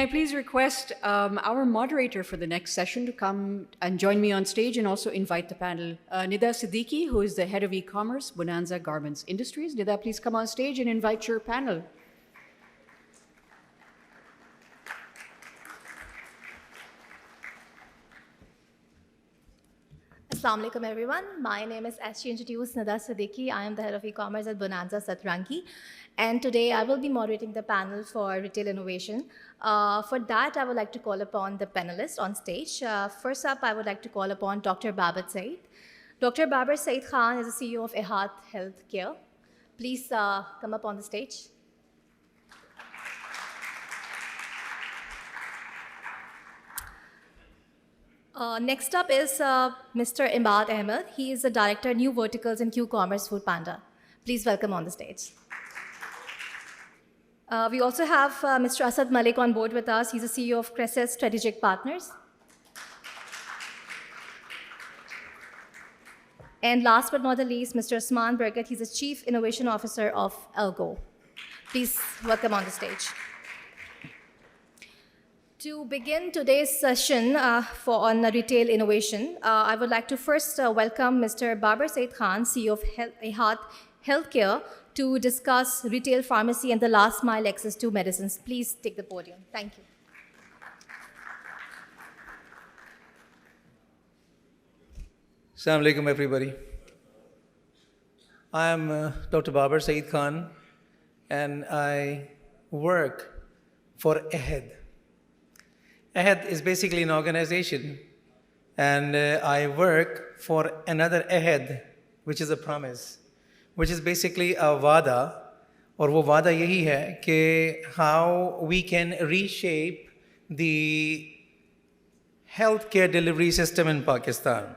I please request our moderator for the next session to come and join me on stage and also invite the panel. Nida Siddiqui, who is the head of e-commerce, Bonanza Garments Industries. Nida, please come on stage and invite your panel. Assalamu alaikum everyone. My name is, as she introduced, Nida Siddiqui. I am the head of e-commerce at Bonanza Satrangi. And today I will be moderating the panel for retail innovation. For that, I would like to call upon the panelists on stage. First up, I would like to call upon Dr. Babar Saeed. Dr. Babar Saeed Khan is the CEO of Ehad Healthcare. Please come up on the stage. Next up is Mr. Ibad Ahmed. He is the Director, New Verticals and Q-Commerce Foodpanda. Please welcome on the stage. We also have Mr. Asad Malik on board with us. He's the CEO of Cresset Strategic Partners. And last but not the least, Mr. Usman Barkat. He's the Chief Innovation Officer of Algo. Please welcome on the stage. To begin today's session on retail innovation, I would like to first welcome Mr. Babar Saeed Khan, CEO of Ehad Healthcare, to discuss retail pharmacy and the last mile access to medicines. Please take the podium. Thank you. Assalamu alaikum, everybody. I am Dr. Babar Saeed Khan, and I work for Ehad. Ehad is basically an organization, and I work for another Ehad, which is a promise, which is basically a vada, और वो वादा यही है कि how we can reshape the healthcare delivery system in Pakistan.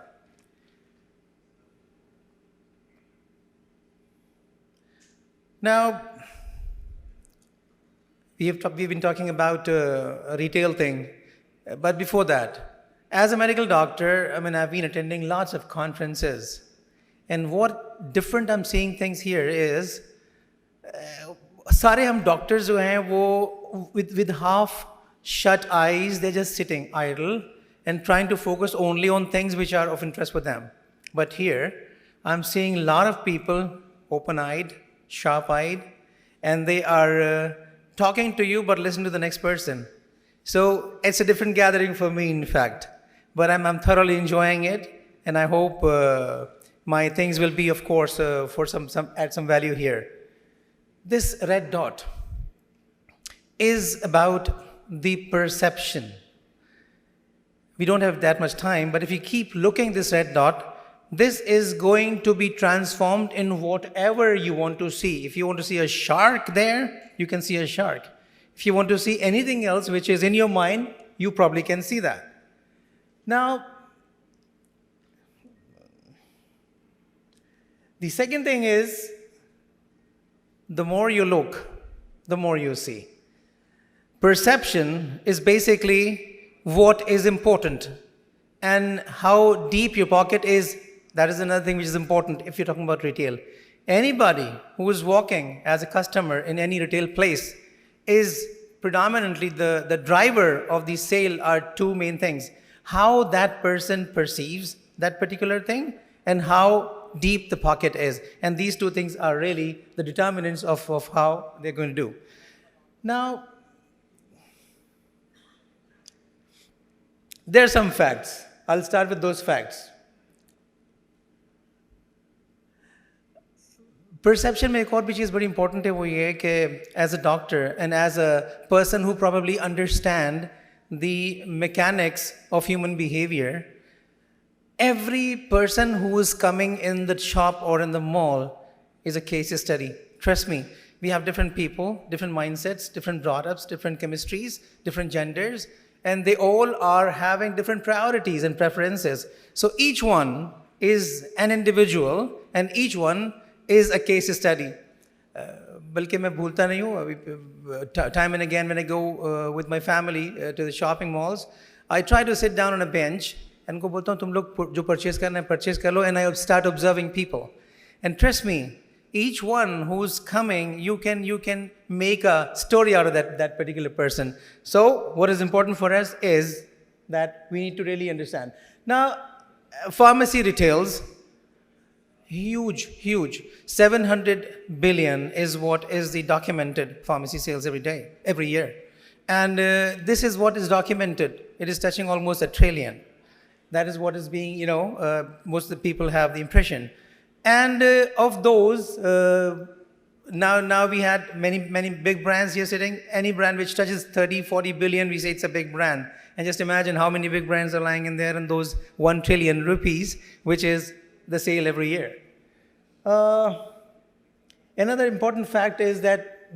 Now, we've been talking about a retail thing, but before that, as a medical doctor, I've been attending lots of conferences, and what different I'm seeing things here is, सारे हम doctors जो हैं वो with half shut eyes, they're just sitting idle and trying to focus only on things which are of interest for them. But here, I'm seeing a lot of people open-eyed, sharp-eyed, and they are talking to you but listen to the next person. So it's a different gathering for me, in fact. But I'm thoroughly enjoying it, and I hope my things will be, of course, for add some value here. This red dot is about the perception. We don't have that much time, but if you keep looking this red dot, this is going to be transformed in whatever you want to see. If you want to see a shark there, you can see a shark. If you want to see anything else which is in your mind, you probably can see that. Now, the second thing is, the more you look, the more you see. Perception is basically what is important, and how deep your pocket is. That is another thing which is important if you're talking about retail. Anybody who is walking as a customer in any retail place is predominantly the driver of the sale are two main things. How that person perceives that particular thing and how deep the pocket is. And these two things are really the determinants of how they're going to do. Now, there are some facts. I'll start with those facts. Perception में एक और भी चीज़ बड़ी important है वो ये है कि as a doctor and as a person who probably understand the mechanics of human behavior, every person who is coming in the shop or in the mall is a case study. Trust me, we have different people, different mindsets, different brought-ups, different chemistries, different genders, and they all are having different priorities and preferences. So each one is an individual, and each one is a case study. बल्कि मैं भूलता नहीं हूँ, time and again when I go with my family to the shopping malls, I try to sit down on a bench and उनको बोलता हूँ तुम लोग जो purchase करना है purchase कर लो, and I start observing people. And trust me, each one who's coming, you can make a story out of that particular person. So what is important for us is that we need to really understand. Now, pharmacy retails, huge. 700 billion is what is the documented pharmacy sales every year. And this is what is documented. It is touching almost $1 trillion. That is what is being, most of the people have the impression. And of those, now we had many big brands here sitting. Any brand which touches 30, 40 billion, we say it's a big brand. And just imagine how many big brands are lying in there and those 1 trillion rupees, which is the sale every year. Another important fact is that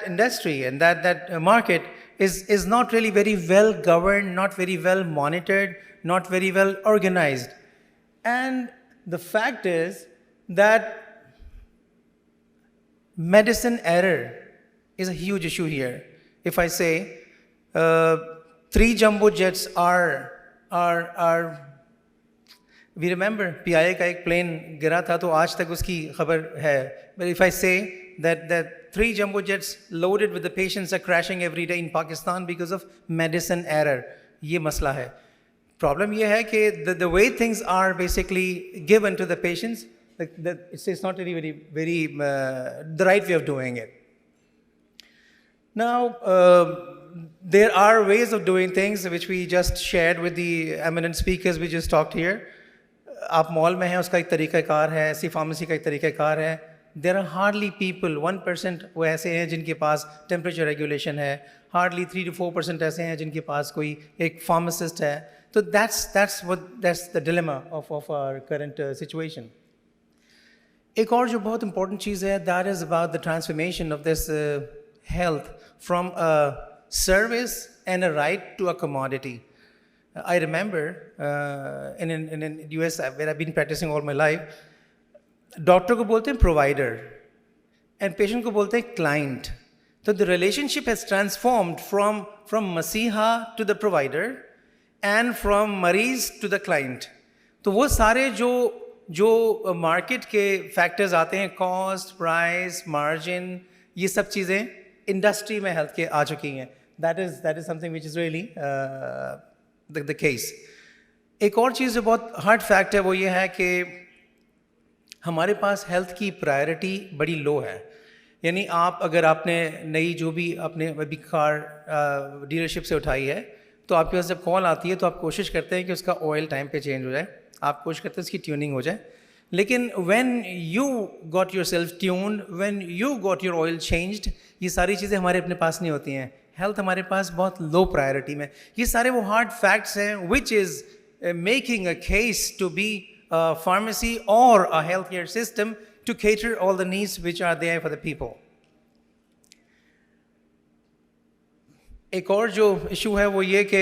industry and that market is not really very well governed, not very well monitored, not very well organized. And the fact is that medicine error is a huge issue here. If I say 3 jumbo jets are we remember PIA का एक plane गिरा था तो आज तक उसकी खबर है. But if I say that 3 jumbo jets loaded with the patients are crashing every day in Pakistan because of medicine error, ये मसला है. Problem ये है कि the way things are basically given to the patients, it's not really very the right way of doing it. Now, there are ways of doing things which we just shared with the eminent speakers we just talked here. आप mall में हैं उसका एक तरीक़ाकार है, ऐसी pharmacy का एक तरीक़ाकार है. There are hardly people, 1% वो ऐसे हैं जिनके पास टेम्परेचर रेगुलेशन है, hardly 3 to 4% ऐसे हैं जिनके पास कोई एक फार्मासिस्ट है. तो that's the dilemma of our current situation. एक और जो बहुत important चीज़ है, that is about the transformation of this health from a service and a right to a commodity. I remember in US where I've been practicing all my life, doctor को बोलते हैं provider and patient को बोलते हैं client. So the relationship has transformed from मसीहा to the provider and from मरीज to the client. तो वो सारे जो मार्केट के फैक्टर्स आते हैं, कॉस्ट, प्राइस, मार्जिन, ये सब चीज़ें इंडस्ट्री में हेल्थ के आ चुकी हैं. That is something which is really the case. एक और चीज़ जो बहुत हार्ड फैक्ट है वो ये है कि हमारे पास हेल्थ की प्रायोरिटी बड़ी लो है. यानी अगर आपने नई जो भी आपने अभी कार डीलरशिप से उठाई है तो आपके पास जब कॉल आती है तो आप कोशिश करते हैं कि उसका ऑयल टाइम पे चेंज हो जाए, आप कोशिश करते हैं उसकी ट्यूनिंग हो जाए. लेकिन when you got your self tuned, when you got your oil changed, ये सारी चीज़ें हमारे अपने पास नहीं होती हैं. हेल्थ हमारे पास बहुत लो प्रायोरिटी में. ये सारे वो हार्ड फैक्ट्स हैं which is making a case to be a pharmacy or a healthcare system to cater all the needs which are there for the people. एक और जो इशू है वो ये कि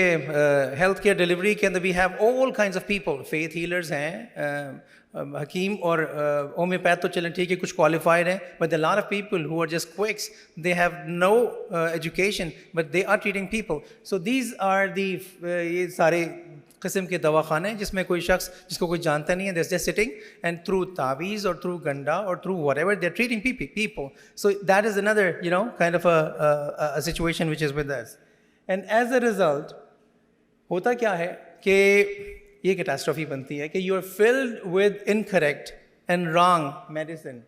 हेल्थ केयर डिलीवरी के अंदर we have all kinds of people. faith healers हैं, हकीम और होम्योपैथ तो चलें ठीक है, कुछ qualified हैं, but there are a lot of people who are just quicks. They have no education, but they are treating people. So these are ये सारे किस्म के दवाखाने जिसमें कोई शख्स जिसको कोई जानता नहीं है, they're just sitting and through तावीज़ or through गंडा or through whatever they're treating people. So that is another kind of a situation which is with us. And as a result होता क्या है कि ये कैटास्ट्रॉफी बनती है कि you are filled with incorrect and wrong medicine.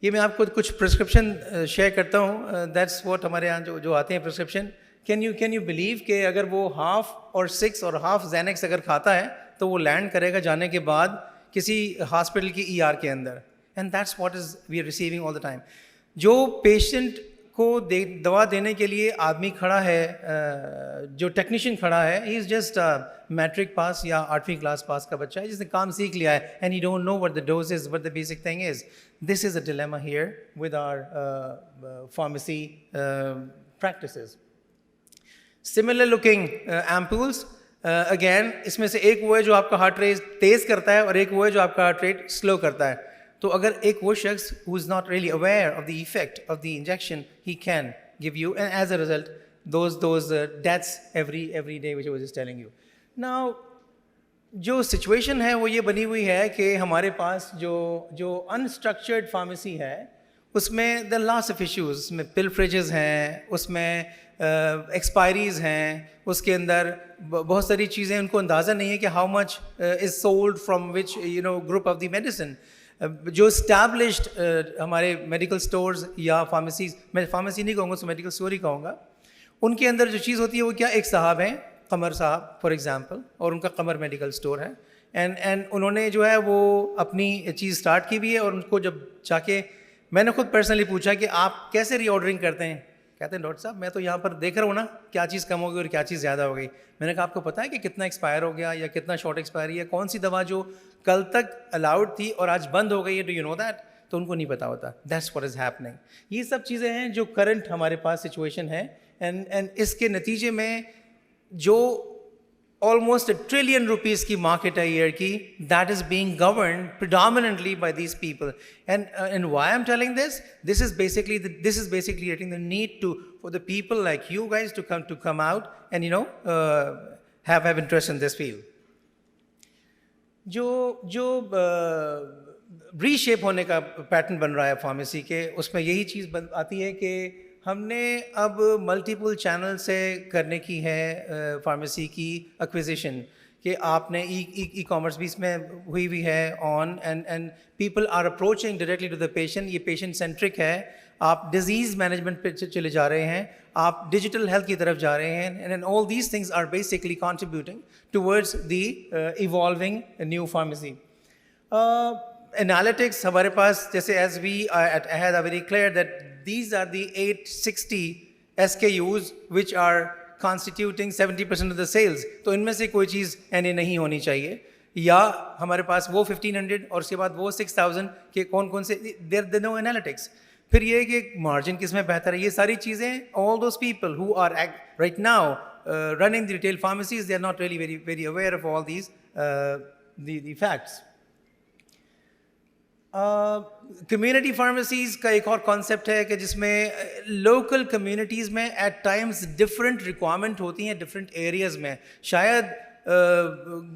ये मैं आपको कुछ प्रिस्क्रिप्शन शेयर करता हूँ. That's what हमारे यहाँ जो आते हैं प्रिस्क्रिप्शन. Can you believe कि अगर वो half और 6 और half Xanax अगर खाता है तो वो लैंड करेगा जाने के बाद किसी हॉस्पिटल की ER के अंदर. And that's what is we are receiving all the time. जो पेशेंट को दवा देने के लिए आदमी खड़ा है, जो टेक्नीशियन खड़ा है, he is just matric pass या 8वीं क्लास पास का बच्चा है जिसने काम सीख लिया है, and he don't know what the dose is, what the basic thing is. This is a dilemma here with our pharmacy practices. Similar looking ampules, again इसमें से एक वो है जो आपका हार्ट रेट तेज़ करता है और एक वो है जो आपका हार्ट रेट स्लो करता है. तो अगर एक वो शख्स who is not really aware of the effect of the injection, he can give you, and as a result those deaths every day which I was just telling you. Now जो situation है वो ये बनी हुई है कि हमारे पास जो अनस्ट्रक्चर्ड फार्मेसी है उसमें द लॉस ऑफ इश्यूज, उसमें पिलफ्रेजेस हैं, उसमें एक्सपायरीज हैं, उसके अंदर बहुत सारी चीज़ें उनको अंदाज़ा नहीं है कि how much is sold from which group of the medicine. जो स्टैब्लिश्ड हमारे मेडिकल स्टोर्स या फार्मेसीज, मैं फार्मेसी नहीं कहूँगा, तो मेडिकल स्टोर ही कहूँगा, उनके अंदर जो चीज़ होती है वो क्या, एक साहब हैं कमर साहब फॉर एग्जांपल, और उनका कमर मेडिकल स्टोर है, एंड उन्होंने जो है वो अपनी चीज़ स्टार्ट की भी है, और उनको जब जाके मैंने खुद पर्सनली पूछा कि आप कैसे रीऑर्डरिंग करते हैं, कहते हैं डॉक्टर साहब मैं तो यहाँ पर देख रहा हूँ ना क्या चीज़ कम हो गई और क्या चीज़ ज़्यादा हो गई। मैंने कहा आपको पता है कि कितना एक्सपायर हो गया या कितना शॉर्ट एक्सपायरी है, कौन सी दवा जो कल तक अलाउड थी और आज बंद हो गई है, डू यू नो दैट? तो उनको नहीं पता होता। That's what is happening. ये सब चीज़ें हैं जो करंट हमारे पास सिचुएशन है, एंड इसके नतीजे में जो almost $1 trillion की market a year की, that is being governed predominantly by these people. And why I'm telling this? This is basically getting the need for the people like you guys to come out and have interest in this field. जो reshape होने का pattern बन रहा है pharmacy के, उसमें यही चीज़ आती है कि हमने अब मल्टीपल चैनल से करने की है फार्मेसी की एक्विजिशन, कि आपने ई कॉमर्स भी इसमें हुई हुई है on, and people are approaching directly to the patient. ये पेशेंट सेंट्रिक है, आप डिजीज़ मैनेजमेंट पे चले जा रहे हैं, आप डिजिटल हेल्थ की तरफ जा रहे हैं, and all these things are basically contributing towards the evolving new pharmacy. Analytics हमारे पास, जैसे as we at Ahad are very clear that these are the 860 SKUs which are constituting 70% of the sales. तो इनमें से कोई चीज़ NA नहीं होनी चाहिए, या हमारे पास वो 1500 और उसके बाद वो 6000 के कौन कौन से, देर नो एनालिटिक्स। फिर ये कि मार्जिन किस में बेहतर है, ये सारी चीज़ें, all those people who are right now running the retail pharmacies, they are not really very aware of all these the facts. Community pharmacies का एक और कॉन्सेप्ट है कि जिसमें लोकल कम्युनिटीज़ में एट टाइम्स डिफरेंट रिक्वायरमेंट होती हैं different areas में। शायद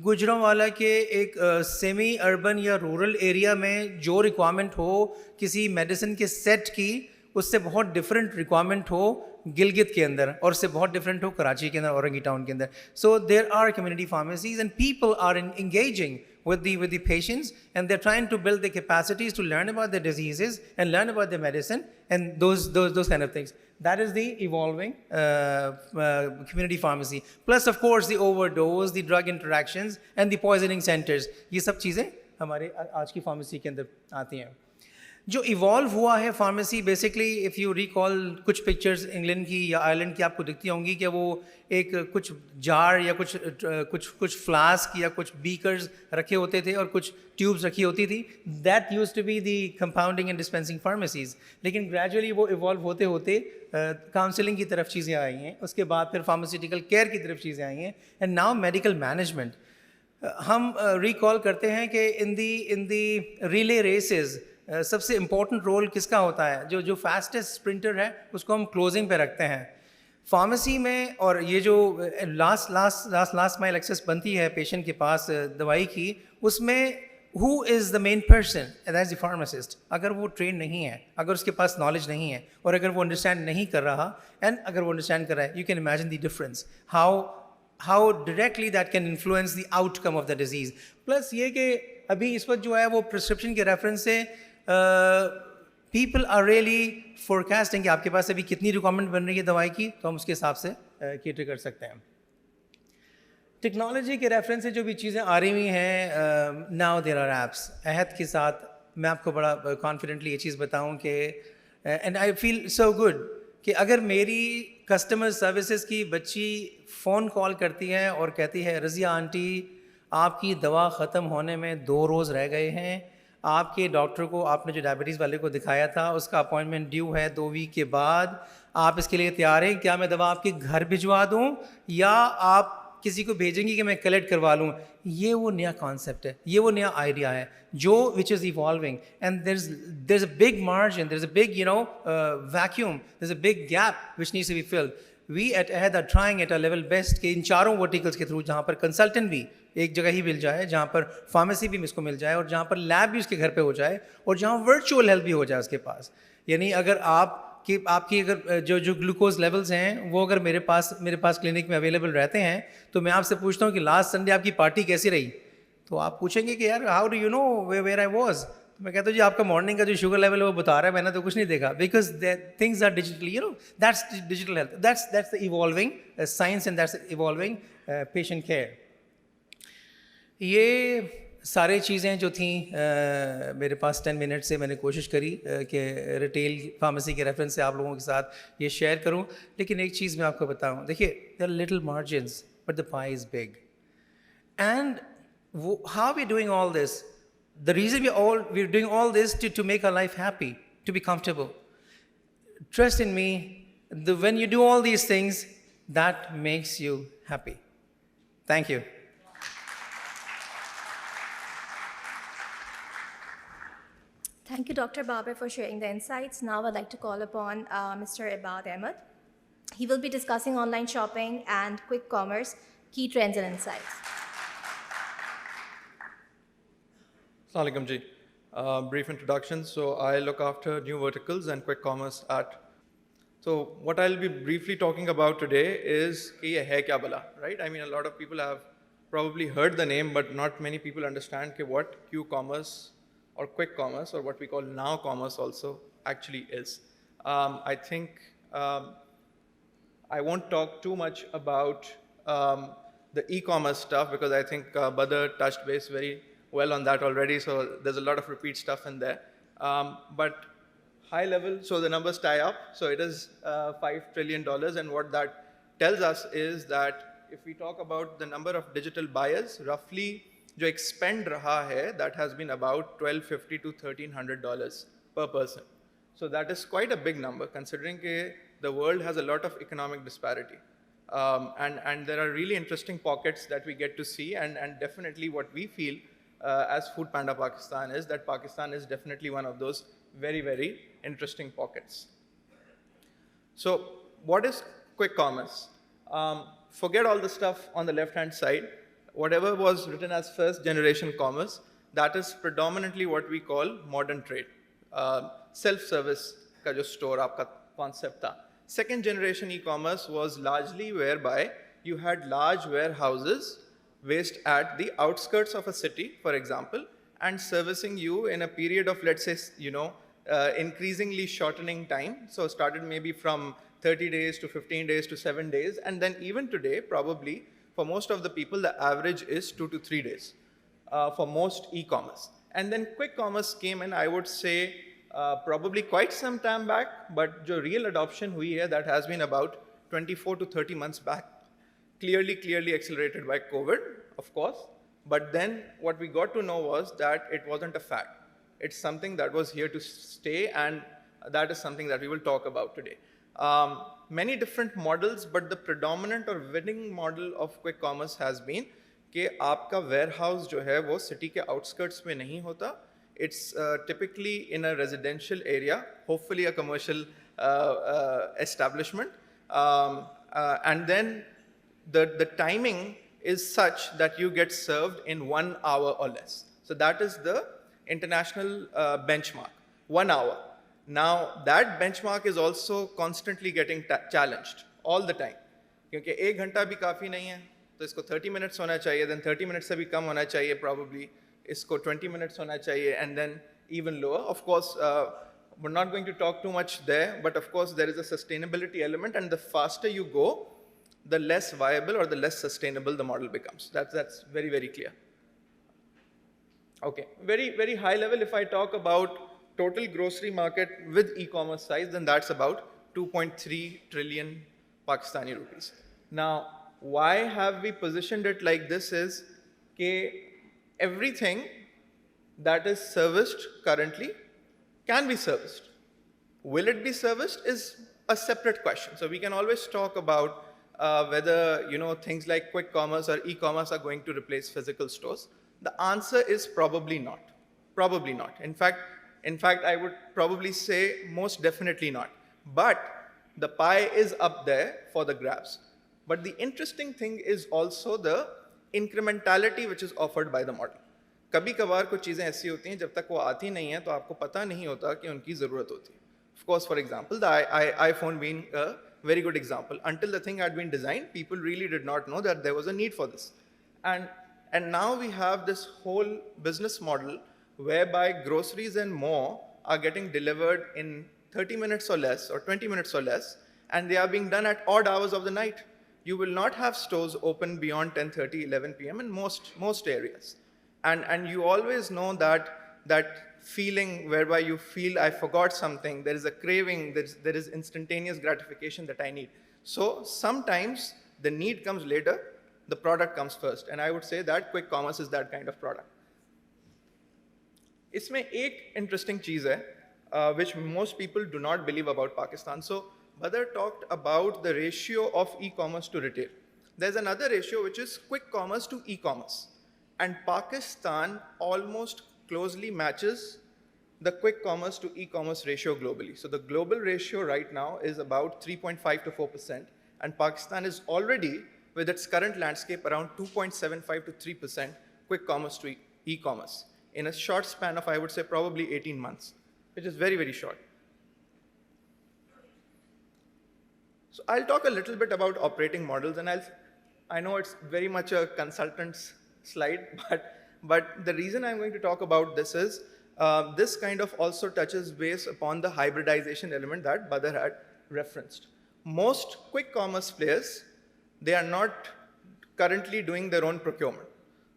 गुजरांवाला के एक सेमी अर्बन या रूरल एरिया में जो रिक्वायरमेंट हो किसी मेडिसिन के सेट की, उससे बहुत डिफरेंट रिक्वायरमेंट हो गिलगित के अंदर, और उससे बहुत डिफरेंट हो कराची के अंदर, औरंगी टाउन के अंदर। So there are community pharmacies and people are engaging with the patients, and they're trying to build the capacities to learn about the diseases and learn about the medicine and those kind of things. That is the evolving community pharmacy. Plus of course the overdose, the drug interactions and the poisoning centers. ये सब चीज़ें हमारे आज की pharmacy के अंदर आती हैं। जो इवॉल्व हुआ है pharmacy, basically if you recall कुछ पिक्चर्स इंग्लैंड की या आयरलैंड की आपको दिखती होंगी कि वो एक कुछ जार या कुछ फ्लास्क या कुछ बीकर्स रखे होते थे और कुछ ट्यूब्स रखी होती थी। That used to be the compounding and dispensing pharmacies. लेकिन ग्रेजुअली वो इवॉल्व होते होते काउंसलिंग की तरफ चीज़ें आई हैं, उसके बाद फिर फार्मास्यूटिकल केयर की तरफ चीज़ें आई हैं, एंड नाउ मेडिकल मैनेजमेंट। हम रिकॉल करते हैं कि इन दी रिले रेसेस सबसे इम्पोर्टेंट रोल किसका होता है? जो फास्टेस्ट स्प्रिंटर है उसको हम क्लोजिंग पे रखते हैं फार्मेसी में। और ये जो लास्ट माइल एक्सेस बनती है पेशेंट के पास दवाई की, उसमें who is the main person? That is the pharmacist. अगर वो ट्रेन नहीं है, अगर उसके पास नॉलेज नहीं है, और अगर वो अंडरस्टैंड नहीं कर रहा, एंड अगर वो अंडरस्टैंड कर रहा है, you can imagine the difference, how directly that can influence the outcome of the disease. Plus ये कि अभी इस वक्त जो है वो प्रिस्क्रिप्शन के रेफरेंस से पीपल आर रियली फोरकास्टिंग कि आपके पास अभी कितनी रिक्वायरमेंट बन रही है दवाई की, तो हम उसके हिसाब से कैटर कर सकते हैं। टेक्नोलॉजी के रेफरेंस से जो भी चीज़ें आ रही हुई हैं, नाउ देयर आर एप्स। अहद के साथ मैं आपको बड़ा कॉन्फिडेंटली ये चीज़ बताऊं कि and I feel so good कि अगर मेरी कस्टमर सर्विसेज की बच्ची फ़ोन कॉल करती है और कहती है रज़िया आंटी आपकी दवा ख़त्म होने में 2 रोज़ रह गए हैं, आपके डॉक्टर को आपने जो डायबिटीज़ वाले को दिखाया था उसका अपॉइंटमेंट ड्यू है 2 वीक के बाद, आप इसके लिए तैयार हैं? क्या मैं दवा आपके घर भिजवा दूं या आप किसी को भेजेंगी कि मैं कलेक्ट करवा लूँ? ये वो नया कॉन्सेप्ट है, ये वो नया आइडिया है जो which is evolving, and there is a big margin, there is a big vacuum, there is a big gap which needs to be filled. We at Ahad are trying at a level best कि इन चारों verticals के through, जहाँ पर consultant भी एक जगह ही मिल जाए जहाँ पर फार्मेसी भी इसको मिल जाए और जहाँ पर लैब भी उसके घर पे हो जाए और जहाँ वर्चुअल हेल्थ भी हो जाए उसके पास। यानी अगर आपकी अगर जो ग्लूकोज लेवल्स हैं वो अगर मेरे पास क्लिनिक में अवेलेबल रहते हैं तो मैं आपसे पूछता हूँ कि लास्ट संडे आपकी पार्टी कैसी रही, तो आप पूछेंगे कि यार how do you know where I was. मैं कहता हूँ जी आपका मॉर्निंग का जो शुगर लेवल है वो बता रहा है, मैंने तो कुछ नहीं देखा, because things are digitally, that's digital health, that's the evolving science and that's evolving patient care. ये सारे चीज़ें जो थी मेरे पास 10 मिनट से मैंने कोशिश करी कि रिटेल फार्मेसी के रेफरेंस से आप लोगों के साथ ये शेयर करूं, लेकिन एक चीज़ मैं आपको बताऊं, देखिए there are little margins but the pie is big. And how we're doing all this, the reason we're doing all this to make our life happy, to be comfortable. Trust in me, when you do all these things, that makes you happy. Thank you. Thank you, Dr. Babar, for sharing the insights. Now I'd like to call upon Mr. Ibad Ahmed. He will be discussing online shopping and quick commerce, key trends and insights. Assalamu alaikum ji. Brief introduction. So I look after new verticals and quick commerce at. So what I'll be briefly talking about today is कि ये है क्या भला, right? I mean, a lot of people have probably heard the name, but not many people understand कि what Q-commerce or quick commerce or what we call now commerce also actually is. I think I won't talk too much about the e-commerce stuff because I think Badr touched base very well on that already, so there's a lot of repeat stuff in there. But high level, so the numbers tie up. So it is $5 trillion, and what that tells us is that if we talk about the number of digital buyers, roughly जो expend रहा है, that has been about $1,250 to $1,300 per person. So that is quite a big number considering that the world has a lot of economic disparity. And there are really interesting pockets that we get to see, and definitely what we feel as Foodpanda Pakistan is that Pakistan is definitely one of those very, very interesting pockets. So what is quick commerce? Forget all the stuff on the left-hand side. Whatever was written as first generation commerce, that is predominantly what we call modern trade. Self-service ka jo store aapka concept tha. Second generation e-commerce was largely whereby you had large warehouses based at the outskirts of a city, for example, and servicing you in a period of, let's say, increasingly shortening time. So started maybe from 30 days to 15 days to 7 days. And then even today, probably, for most of the people, the average is 2 to 3 days for most e-commerce. And then quick commerce came in, I would say, probably quite some time back, but the real adoption hui hai, that has been about 24 to 30 months back. Clearly accelerated by COVID, of course. But then what we got to know was that it wasn't a fad. It's something that was here to stay, and that is something that we will talk about today. Many different models, but the predominant or winning model of quick commerce has been कि आपका warehouse जो है वो city के outskirts में नहीं होता. It's typically in a residential area, hopefully a commercial establishment, and then the timing is such that you get served in 1 hour or less. So that is the international benchmark, 1 hour. Now that benchmark is also constantly getting challenged all the time. क्योंकि 1 घंटा भी काफ़ी नहीं है, तो इसको 30 minutes होना चाहिए, then 30 minutes से भी कम होना चाहिए probably, इसको 20 minutes होना चाहिए, and then even lower. Of course, we're not going to talk too much there, but of course there is a sustainability element, and the faster you go, the less viable or the less sustainable the model becomes. That's very, very clear. Okay, very high level, if I talk about total grocery market with e-commerce size, then that's about 2.3 trillion Pakistani rupees. Now, why have we positioned it like this is that everything that is serviced currently can be serviced. Will it be serviced is a separate question. So we can always talk about whether things like quick commerce or e-commerce are going to replace physical stores. The answer is probably not. Probably not. In fact, I would probably say most definitely not. But the pie is up there for the grabs. But the interesting thing is also the incrementality which is offered by the model. कभी कभार कुछ चीज़ें ऐसी होती हैं जब तक वो आती नहीं है तो आपको पता नहीं होता कि उनकी ज़रूरत होती है. Of course, for example, the iPhone being a very good example. Until the thing had been designed, people really did not know that there was a need for this. And now we have this whole business model whereby groceries and more are getting delivered in 30 minutes or less or 20 minutes or less, and they are being done at odd hours of the night. You will not have stores open beyond 10:30, 11 p.m. in most areas. And you always know that feeling whereby you feel I forgot something, there is a craving, there is instantaneous gratification that I need. So sometimes the need comes later, the product comes first. And I would say that quick commerce is that kind of product. इसमें एक interesting चीज़ है which most people do not believe about Pakistan. So Badar talked about the ratio of e-commerce to retail. There's another ratio which is quick commerce to e-commerce. And Pakistan almost closely matches the quick commerce to e-commerce ratio globally. So the global ratio right now is about 3.5 to 4%. And Pakistan is already, with its current landscape, around 2.75 to 3% quick commerce to e-commerce in a short span of, I would say, probably 18 months, which is very, very short. So I'll talk a little bit about operating models, and I know it's very much a consultant's slide, but the reason I'm going to talk about this is this kind of also touches base upon the hybridization element that Badar had referenced. Most quick commerce players, they are not currently doing their own procurement.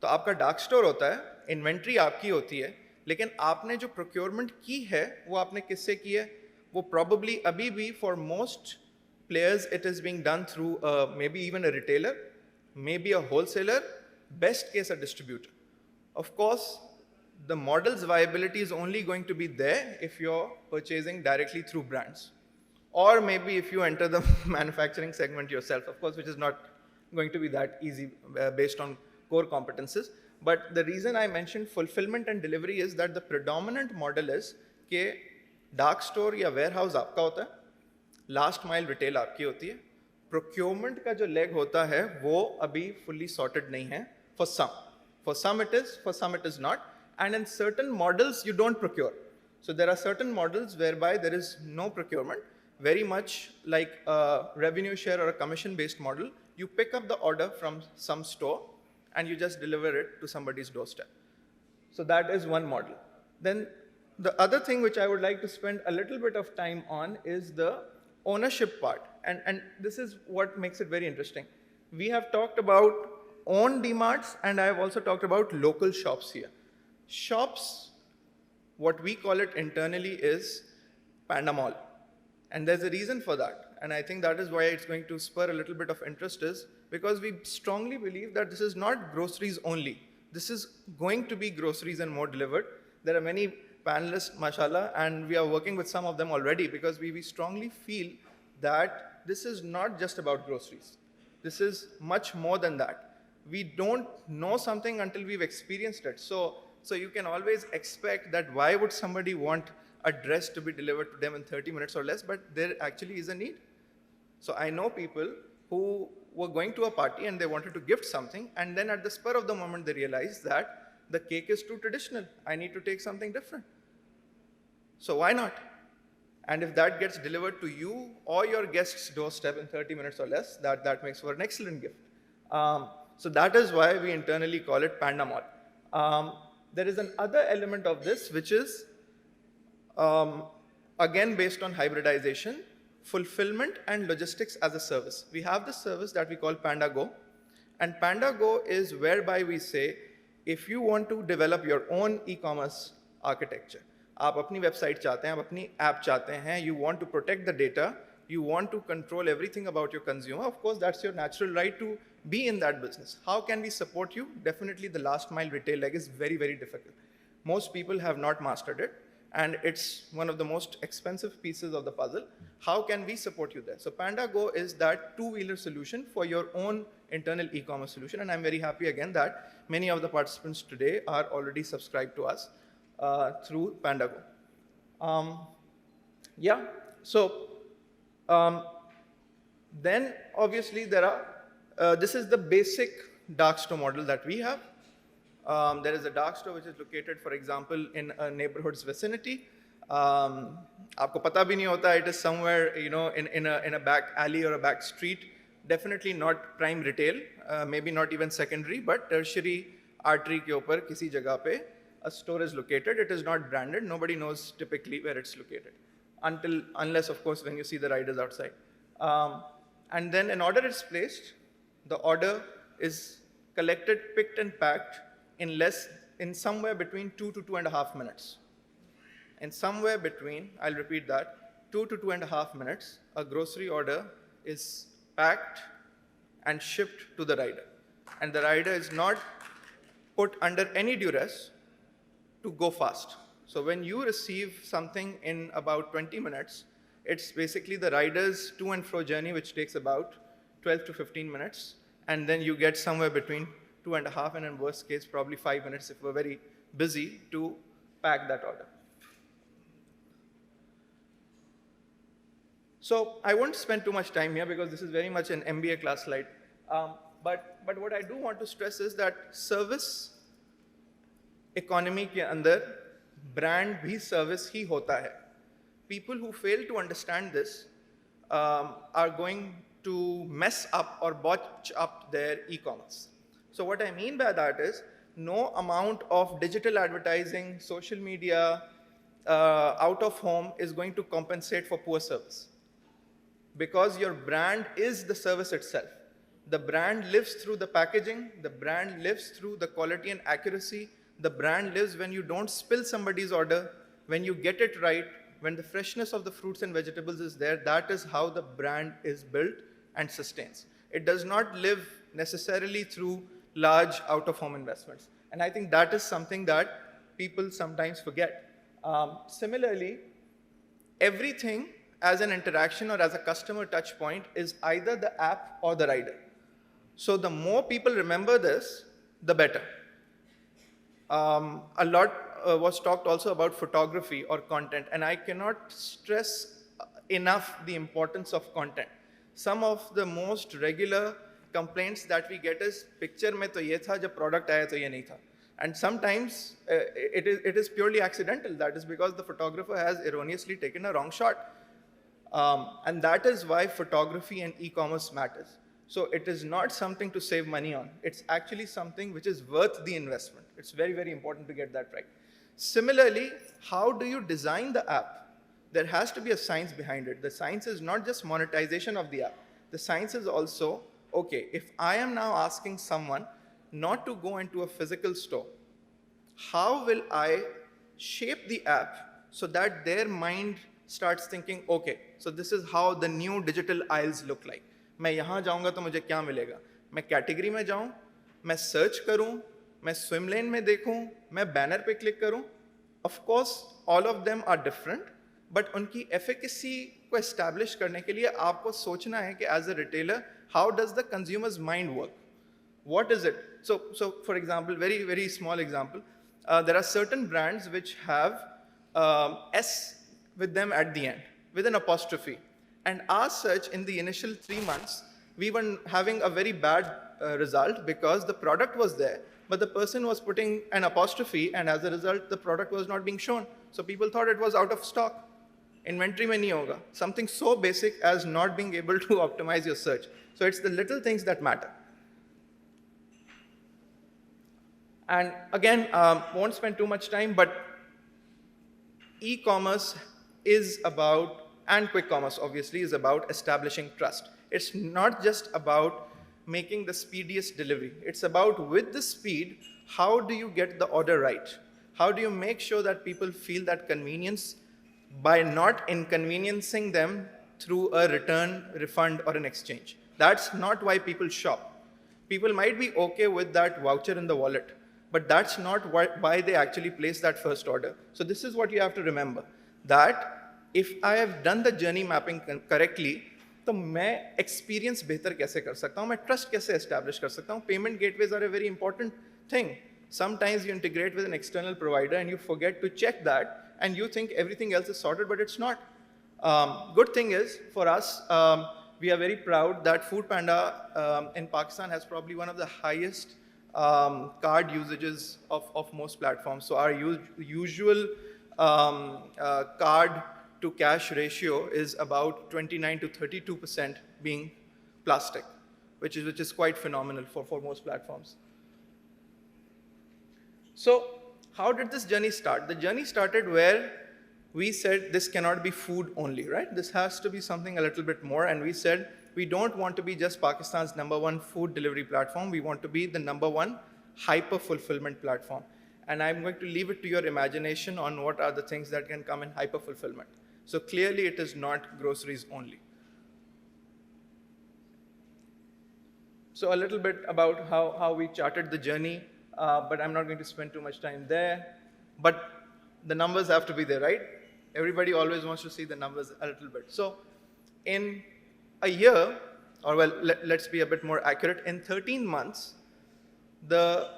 तो आपका dark store होता है, inventory आपकी होती है, लेकिन आपने जो प्रोक्योरमेंट की है वो आपने किससे की है? वो probably अभी भी for most players it is being done through maybe even a retailer, maybe a wholesaler, best case a distributor. Of course, the model's viability is only going to be there if you're purchasing directly through brands. Or maybe if you enter the manufacturing segment yourself, of course, which is not going to be that easy based on core competences. But the reason I mentioned fulfillment and delivery is that the predominant model is कि dark store या warehouse आपका होता है, last mile retail आपकी होती है, procurement का जो leg होता है वो अभी fully sorted नहीं है for some. For some it is, for some it is not. And in certain models you don't procure. So there are certain models whereby there is no procurement, very much like a revenue share or a commission based model. You pick up the order from some store and you just deliver it to somebody's doorstep. So that is one model. Then the other thing which I would like to spend a little bit of time on is the ownership part. And this is what makes it very interesting. We have talked about own DMarts and I have also talked about local shops here. Shops, what we call it internally is Panda Mall. And there's a reason for that. And I think that is why it's going to spur a little bit of interest is because we strongly believe that this is not groceries only. This is going to be groceries and more delivered. There are many panelists, mashallah, and we are working with some of them already because we strongly feel that this is not just about groceries. This is much more than that. We don't know something until we've experienced it. So you can always expect that why would somebody want a dress to be delivered to them in 30 minutes or less, but there actually is a need. So I know people who were going to a party and they wanted to gift something, and then at the spur of the moment they realized that the cake is too traditional. I need to take something different. So why not? And if that gets delivered to you or your guest's doorstep in 30 minutes or less, that makes for an excellent gift. So that is why we internally call it Panda Mall. There is another element of this, which is, again, based on hybridization, fulfillment and logistics as a service. We have this service that we call Panda Go. And Panda Go is whereby we say, if you want to develop your own e-commerce architecture, आप अपनी website चाहते हैं, आप अपनी app चाहते हैं, you want to protect the data, you want to control everything about your consumer, of course, that's your natural right to be in that business. How can we support you? Definitely the last mile retail leg is very, very difficult. Most people have not mastered it, and it's one of the most expensive pieces of the puzzle. How can we support you there? So Panda Go is that two-wheeler solution for your own internal e-commerce solution, and I'm very happy again that many of the participants today are already subscribed to us through Panda Go. Then obviously there are, this is the basic dark store model that we have. There is a dark store which is located, for example, in a neighborhood's vicinity. आपको पता भी नहीं होता, it is somewhere, in a back alley or a back street. Definitely not prime retail, maybe not even secondary, but tertiary artery के ऊपर किसी जगह पे a store is located. It is not branded. Nobody knows typically where it's located, unless of course when you see the riders outside. And then an order is placed. The order is collected, picked, and packed in somewhere between 2 to 2.5 minutes. In somewhere between, I'll repeat that, 2 to 2.5 minutes, a grocery order is packed and shipped to the rider. And the rider is not put under any duress to go fast. So when you receive something in about 20 minutes, it's basically the rider's to and fro journey, which takes about 12 to 15 minutes. And then you get somewhere between 2.5 and in worst case, probably 5 minutes if we're very busy to pack that order. So I won't spend too much time here because this is very much an MBA class slide. But what I do want to stress is that service economy ke andar brand bhi service hi hota hai. People who fail to understand this are going to mess up or botch up their e-commerce. So what I mean by that is no amount of digital advertising, social media, out of home is going to compensate for poor service. Because your brand is the service itself. The brand lives through the packaging, the brand lives through the quality and accuracy, the brand lives when you don't spill somebody's order, when you get it right, when the freshness of the fruits and vegetables is there. That is how the brand is built and sustains. It does not live necessarily through large out-of-home investments. And I think that is something that people sometimes forget. Similarly, everything as an interaction or as a customer touch point is either the app or the rider. So the more people remember this, the better. A lot was talked also about photography or content, and I cannot stress enough the importance of content. Some of the most regular complaints that we get is, picture mein to ye tha, jab product aaya to ye nahi tha. And sometimes it is purely accidental. That is because the photographer has erroneously taken a wrong shot. And that is why photography and e-commerce matters. So it is not something to save money on. It's actually something which is worth the investment. It's very, very important to get that right. Similarly, how do you design the app? There has to be a science behind it. The science is not just monetization of the app. The science is also, okay, if I am now asking someone not to go into a physical store, how will I shape the app so that their mind starts thinking, okay, so this is how the new digital aisles look like. मैं यहाँ जाऊँगा तो मुझे क्या मिलेगा? मैं category में जाऊँ, मैं सर्च करूँ, मैं swim lane में देखूँ, मैं बैनर पे क्लिक करूँ. Of course, all of them are different, but उनकी efficacy को establish करने के लिए आपको सोचना है कि as a retailer, how does the consumer's mind work? What is it? So for example, very, very small example, there are certain brands which have S with them at the end, with an apostrophe. And our search in the initial 3 months, we were having a very bad result because the product was there, but the person was putting an apostrophe, and as a result, the product was not being shown. So people thought it was out of stock. Inventory mein nahi hoga. Something so basic as not being able to optimize your search. So it's the little things that matter. And again, won't spend too much time, but e-commerce is about, and quick commerce obviously, is about establishing trust. It's not just about making the speediest delivery. It's about, with the speed, how do you get the order right? How do you make sure that people feel that convenience by not inconveniencing them through a return, refund, or an exchange? That's not why people shop. People might be okay with that voucher in the wallet, but that's not why they actually place that first order. So this is what you have to remember, that if I have done the journey mapping correctly, तो मैं experience बेहतर कैसे कर सकता हूँ, मैं trust कैसे establish कर सकता हूँ. Payment gateways are a very important thing. Sometimes you integrate with an external provider and you forget to check that, and you think everything else is sorted, but it's not. Good thing is, for us, we are very proud that Foodpanda in Pakistan has probably one of the highest card usages of most platforms. So our usual card to cash ratio is about 29 to 32% being plastic, which is quite phenomenal for most platforms. So how did this journey start? The journey started where we said this cannot be food only, right? This has to be something a little bit more. And we said we don't want to be just Pakistan's #1 food delivery platform. We want to be the #1 hyper fulfillment platform. And I'm going to leave it to your imagination on what are the things that can come in hyper fulfillment. So clearly it is not groceries only. So a little bit about how we charted the journey, but I'm not going to spend too much time there. But the numbers have to be there, right? Everybody always wants to see the numbers a little bit. So in a year, or well, let's be a bit more accurate, in 13 months, the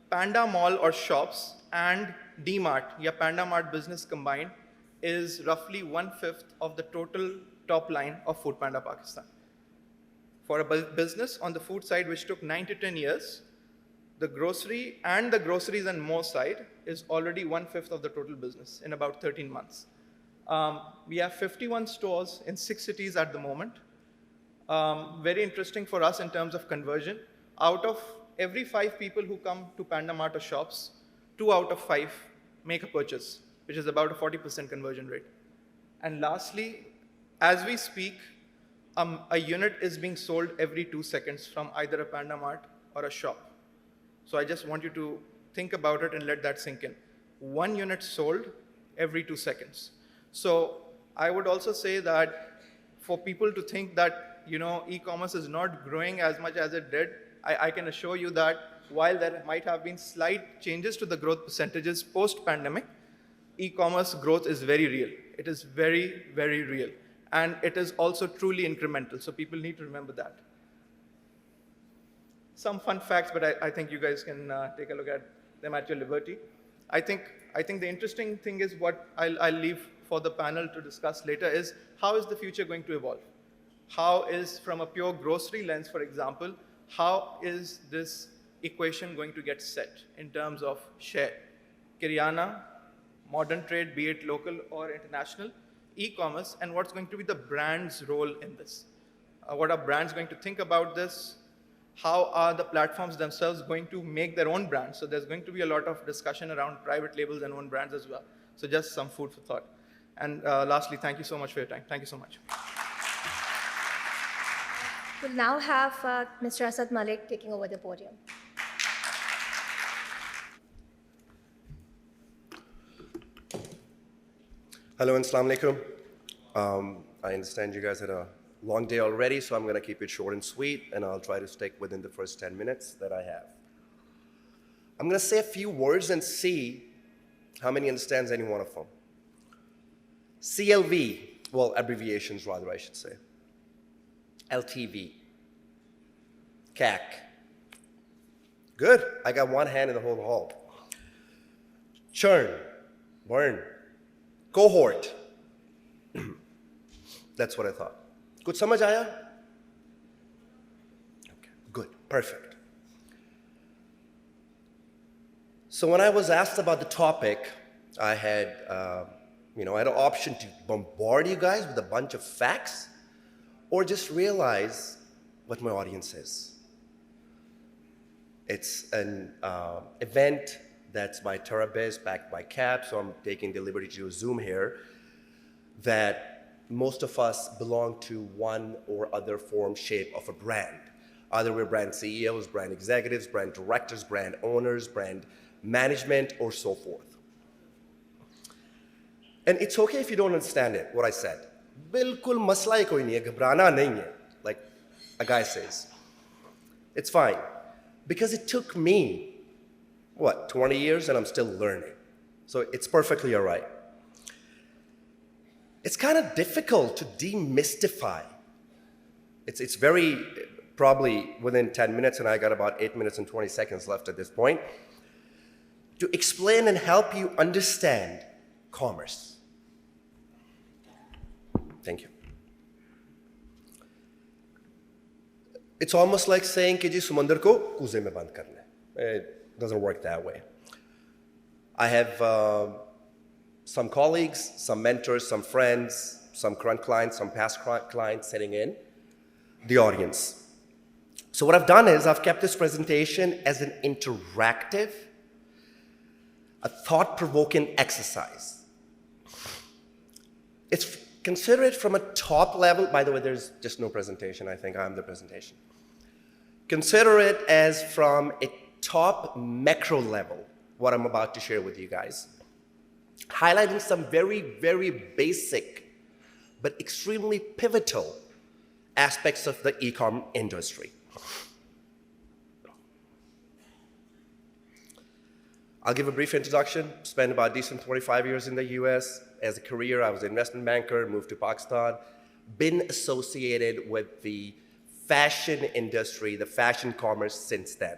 Panda Mall or shops and D-Mart, Panda Mart business combined, is roughly 1/5 of the total top line of Foodpanda Pakistan. For a business on the food side, which took 9 to 10 years, the grocery and the groceries and more side is already 1/5 of the total business in about 13 months. We have 51 stores in 6 cities at the moment. Very interesting for us in terms of conversion. Out of every 5 people who come to Panda Mart or shops, 2 out of 5 make a purchase, which is about a 40% conversion rate. And lastly, as we speak, a unit is being sold every 2 seconds from either a Panda Mart or a shop. So I just want you to think about it and let that sink in. 1 unit sold every 2 seconds. So I would also say that for people to think that e-commerce is not growing as much as it did, I can assure you that while there might have been slight changes to the growth percentages post-pandemic, e-commerce growth is very real. It is very, very real. And it is also truly incremental, so people need to remember that. Some fun facts, but I think you guys can take a look at them at your liberty. I think the interesting thing is what I'll leave for the panel to discuss later is how is the future going to evolve? How is, from a pure grocery lens, for example, how is this equation going to get set in terms of share? Kiryana, modern trade, be it local or international, e-commerce, and what's going to be the brand's role in this? What are brands going to think about this? How are the platforms themselves going to make their own brands? So there's going to be a lot of discussion around private labels and own brands as well. So just some food for thought. And lastly, thank you so much for your time. Thank you so much. We'll now have Mr. Asad Malik taking over the podium. Hello and Assalamu alaikum. I understand you guys had a long day already, so I'm going to keep it short and sweet, and I'll try to stick within the first 10 minutes that I have. I'm going to say a few words and see how many understands any one of them. CLV, well, abbreviations rather, I should say. LTV. CAC. Good. I got one hand in the whole hall. Churn. Burn. Cohort. That's what I thought. Kuch samajh aaya? Okay, good, perfect. So when I was asked about the topic, I had, I had an option to bombard you guys with a bunch of facts, or just realize what my audience is. It's an event that's by TerraBiz, backed by CAP, so I'm taking the liberty to do a Zoom here, that most of us belong to one or other form, shape of a brand. Either we're brand CEOs, brand executives, brand directors, brand owners, brand management, or so forth. And it's okay if you don't understand it, what I said. Bilkul masla hi koi nahi hai, ghabrana nahi hai, like a guy says. It's fine. Because it took me, 20 years, and I'm still learning. So it's perfectly all right. It's kind of difficult to demystify. It's very, probably within 10 minutes, and I got about 8 minutes and 20 seconds left at this point, to explain and help you understand commerce. Thank you. It's almost like saying कि जी समंदर को कूजे में बंद करना है. It doesn't work that way. I have some colleagues, some mentors, some friends, some current clients, some past clients sitting in the audience. So what I've done is I've kept this presentation as an interactive, a thought-provoking exercise. Consider it from a top level. By the way, there's just no presentation. I think I'm the presentation. Consider it as from a top macro level, what I'm about to share with you guys. Highlighting some very, very basic, but extremely pivotal aspects of the e-com industry. I'll give a brief introduction. Spent about decent 25 years in the US. As a career, I was an investment banker, moved to Pakistan, been associated with the fashion industry, the fashion commerce since then.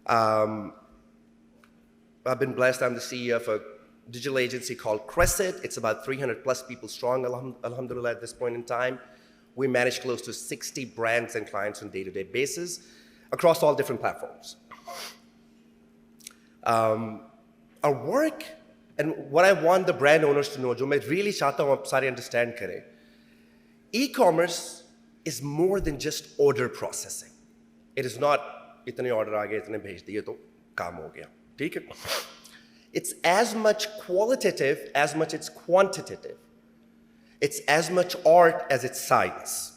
I've been blessed. I'm the CEO of a digital agency called Cresset. It's about 300 plus people strong, alhamdulillah, at this point in time. We manage close to 60 brands and clients on a day-to-day basis across all different platforms. Our work and what I want the brand owners to know, जो मैं really चाहता हूँ आप सारे understand करें, e-commerce is more than just order processing. It is not इतने order आ गए इतने भेज दिए तो काम हो गया, ठीक है? It's as much qualitative as much it's quantitative. It's as much art as it's science.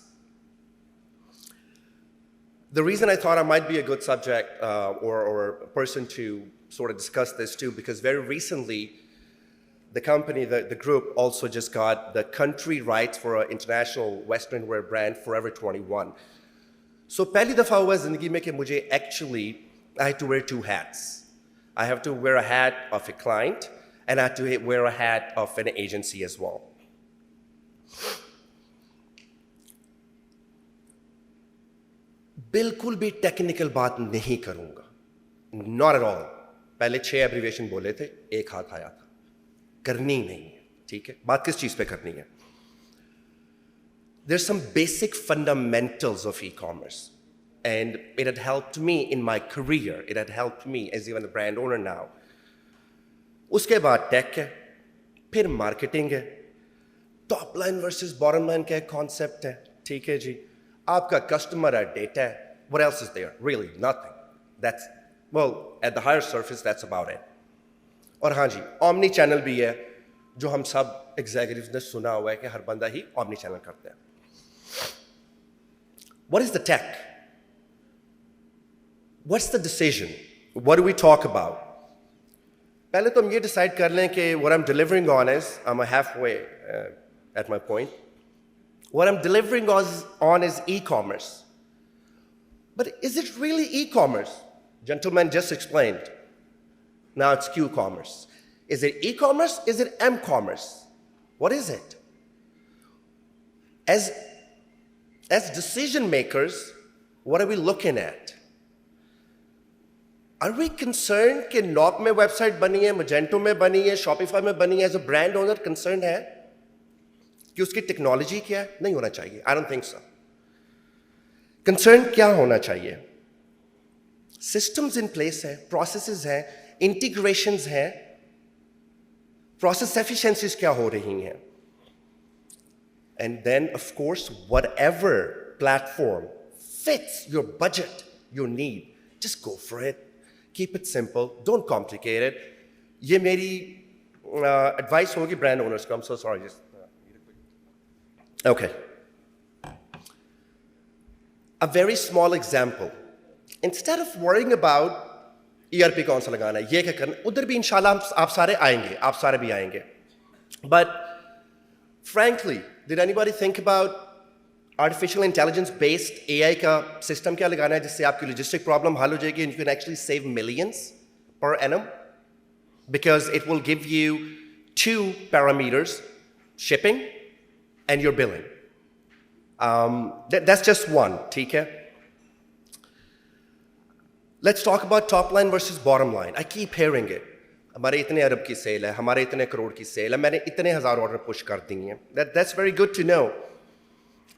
The reason I thought I might be a good subject or a person to sort of discuss this too, because very recently, the company, the group also just got the country rights for an international Western wear brand, Forever 21. So पहली दफ़ा हुआ ज़िंदगी में कि मुझे actually, I had to wear two hats. I have to wear a hat of a client and I had to wear a hat of an agency as well. बिल्कुल भी technical बात नहीं करूंगा. Not at all. पहले 6 abbreviation बोले थे, एक हाथ आया था. करनी नहीं है, ठीक है? बात किस चीज पे करनी है? There's some basic fundamentals of e-commerce, and it had helped me in my career. It had helped me as even a brand owner now. उसके बाद टेक है, फिर मार्केटिंग है, top line versus bottom line का concept है, ठीक है जी? आपका कस्टमर है, डेटा है. What else is there? Really, nothing. That's, well, at the higher surface, that's about it. और हाँ जी, omni channel भी है, जो हम सब executives ने सुना हुआ है कि हर बंदा ही omni channel करता है. What is the tech? What's the decision? What do we talk about? पहले तो हम ये decide कर लें कि what I'm delivering on is, I'm halfway at my point. What I'm delivering on is e-commerce. But is it really e-commerce? Gentlemen just explained. Now it's Q-commerce. Is it e-commerce? Is it m-commerce? What is it? As decision makers, what are we looking at? Are we concerned कि Knock में website बनी है, Magento में बनी है, Shopify में बनी है, as a brand owner concerned है कि उसकी technology क्या है? नहीं होना चाहिए. I don't think so. Concern क्या होना चाहिए? Systems in place है, processes हैं, integrations हैं, process efficiencies क्या हो रही हैं? And then, of course, whatever platform fits your budget, your need, just go for it. Keep it simple. Don't complicate it. ये मेरी advice होगी brand owners को. I'm so sorry. Just okay. A very small example. Instead of worrying about ERP कौन सा लगाना है, ये क्या करना, उधर भी इंशाल्लाह आप सारे आएंगे, आप सारे भी आएंगे. But frankly, did anybody think about artificial intelligence based AI का system क्या लगाना है जिससे आपकी logistic problem हल हो जाएगी and you can actually save millions per annum? Because it will give you 2 parameters, shipping and your billing. That's just one, ठीक है? Let's talk about top line versus bottom line. I keep hearing it. हमारे इतने अरब की cell है, हमारे इतने करोड़ की cell है, मैंने इतने हजार ऑर्डर पुश कर दी हैं. That's very good to know.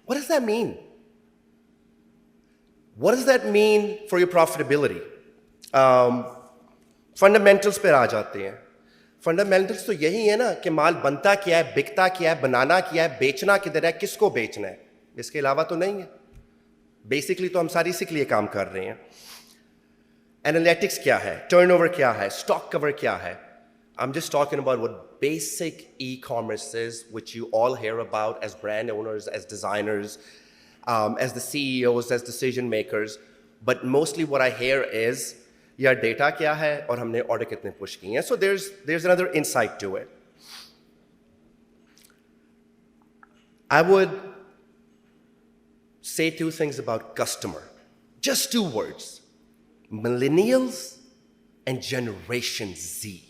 What does that mean? What does that mean for your profitability? Fundamentals पे आ जाते हैं. Fundamentals तो यही है ना कि माल बनता क्या है, बिकता क्या है, बनाना क्या है, बेचना किधर है, किसको बेचना है. इसके अलावा तो नहीं है. Basically तो हम सारी इसी के लिए काम कर रहे हैं. Analytics क्या है, turnover क्या है, stock cover क्या है. I'm just talking about what basic e-commerce is, which you all hear about as brand owners, as designers, as the CEOs, as decision makers. But mostly what I hear is, यार data क्या है और हमने order कितने push किए हैं. So there's another insight to it. I would say two things about customer. Just two words. Millennials and Generation Z.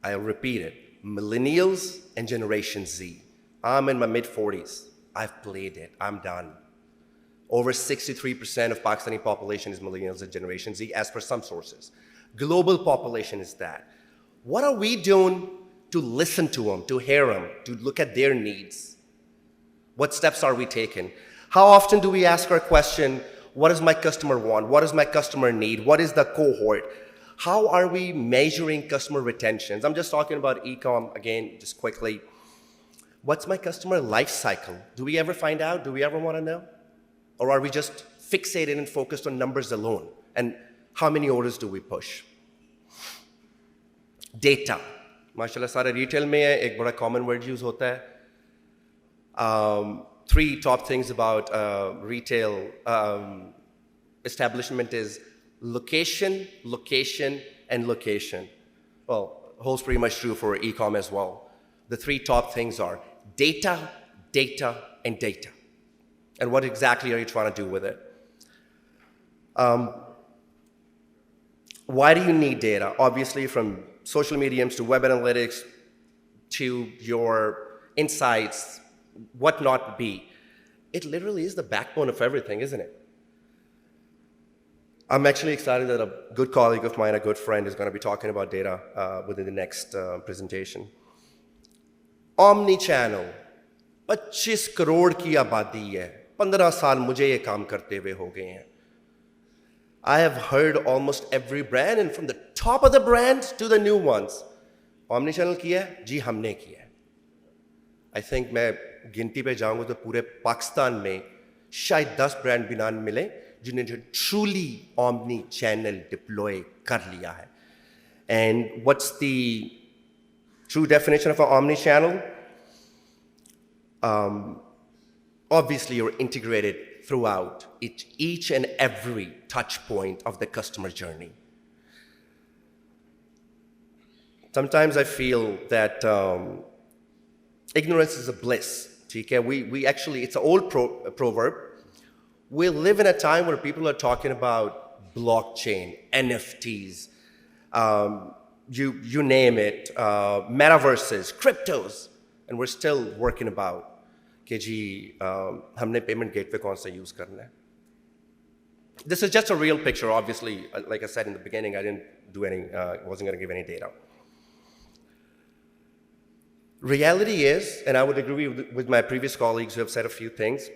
I'll repeat it. Millennials and Generation Z. I'm in my mid-40s. I've played it. I'm done. Over 63% of Pakistani population is millennials and Generation Z, as per some sources. Global population is that. What are we doing to listen to them, to hear them, to look at their needs? What steps are we taking? How often do we ask our question, what does my customer want? What does my customer need? What is the cohort? How are we measuring customer retentions? I'm just talking about e-com again, just quickly. What's my customer life cycle? Do we ever find out? Do we ever want to know? Or are we just fixated and focused on numbers alone? And how many orders do we push? Data. MashaAllah, सारे retail में है, एक बड़ा common word use होता है. Three top things about retail establishment is location, location, and location. Well, holds pretty much true for e-com as well. The three top things are data, data, and data. And what exactly are you trying to do with it? Why do you need data? Obviously, from social mediums to web analytics to your insights, what not be. It literally is the backbone of everything, isn't it? I'm actually excited that a good colleague of mine, a good friend, is going to be talking about data within the next presentation. Omni-channel. 25 crore की आबादी है. 15 साल मुझे ये काम करते हुए हो गए हैं. I have heard almost every brand, and from the top of the brands to the new ones. Omni-channel किया है? जी हमने किया है. I think मैं गिनती पे जाऊंगा तो पूरे पाकिस्तान में शायद 10 ब्रांड भी ना मिले जिन्हें truly omni-channel deploy कर लिया है. And what's the true definition of an omni-channel? Obviously, you're integrated throughout each and every touch point of the customer journey. Sometimes I feel that ignorance is a bliss. We actually, it's an old proverb. We live in a time where people are talking about blockchain, NFTs, you name it, metaverses, cryptos, and we're still working about कि जी हमने payment gateway कौन सा use करना है. This is just a real picture. Obviously, like I said in the beginning, I didn't do any, wasn't going to give any data. Reality is, and I would agree with my previous colleagues who have said a few things,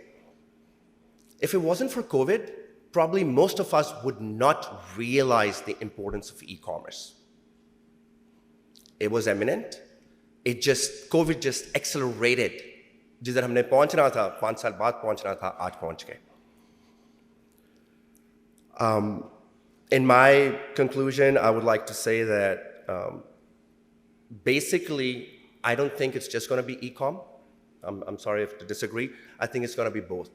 if it wasn't for COVID, probably most of us would not realize the importance of e-commerce. It was imminent. COVID just accelerated. जिधर हमने पहुंचना था 5 साल बाद पहुंचना था आज पहुंच गए. In my conclusion, I would like to say that basically, I don't think it's just going to be e-com. I'm sorry if to disagree. I think it's going to be both.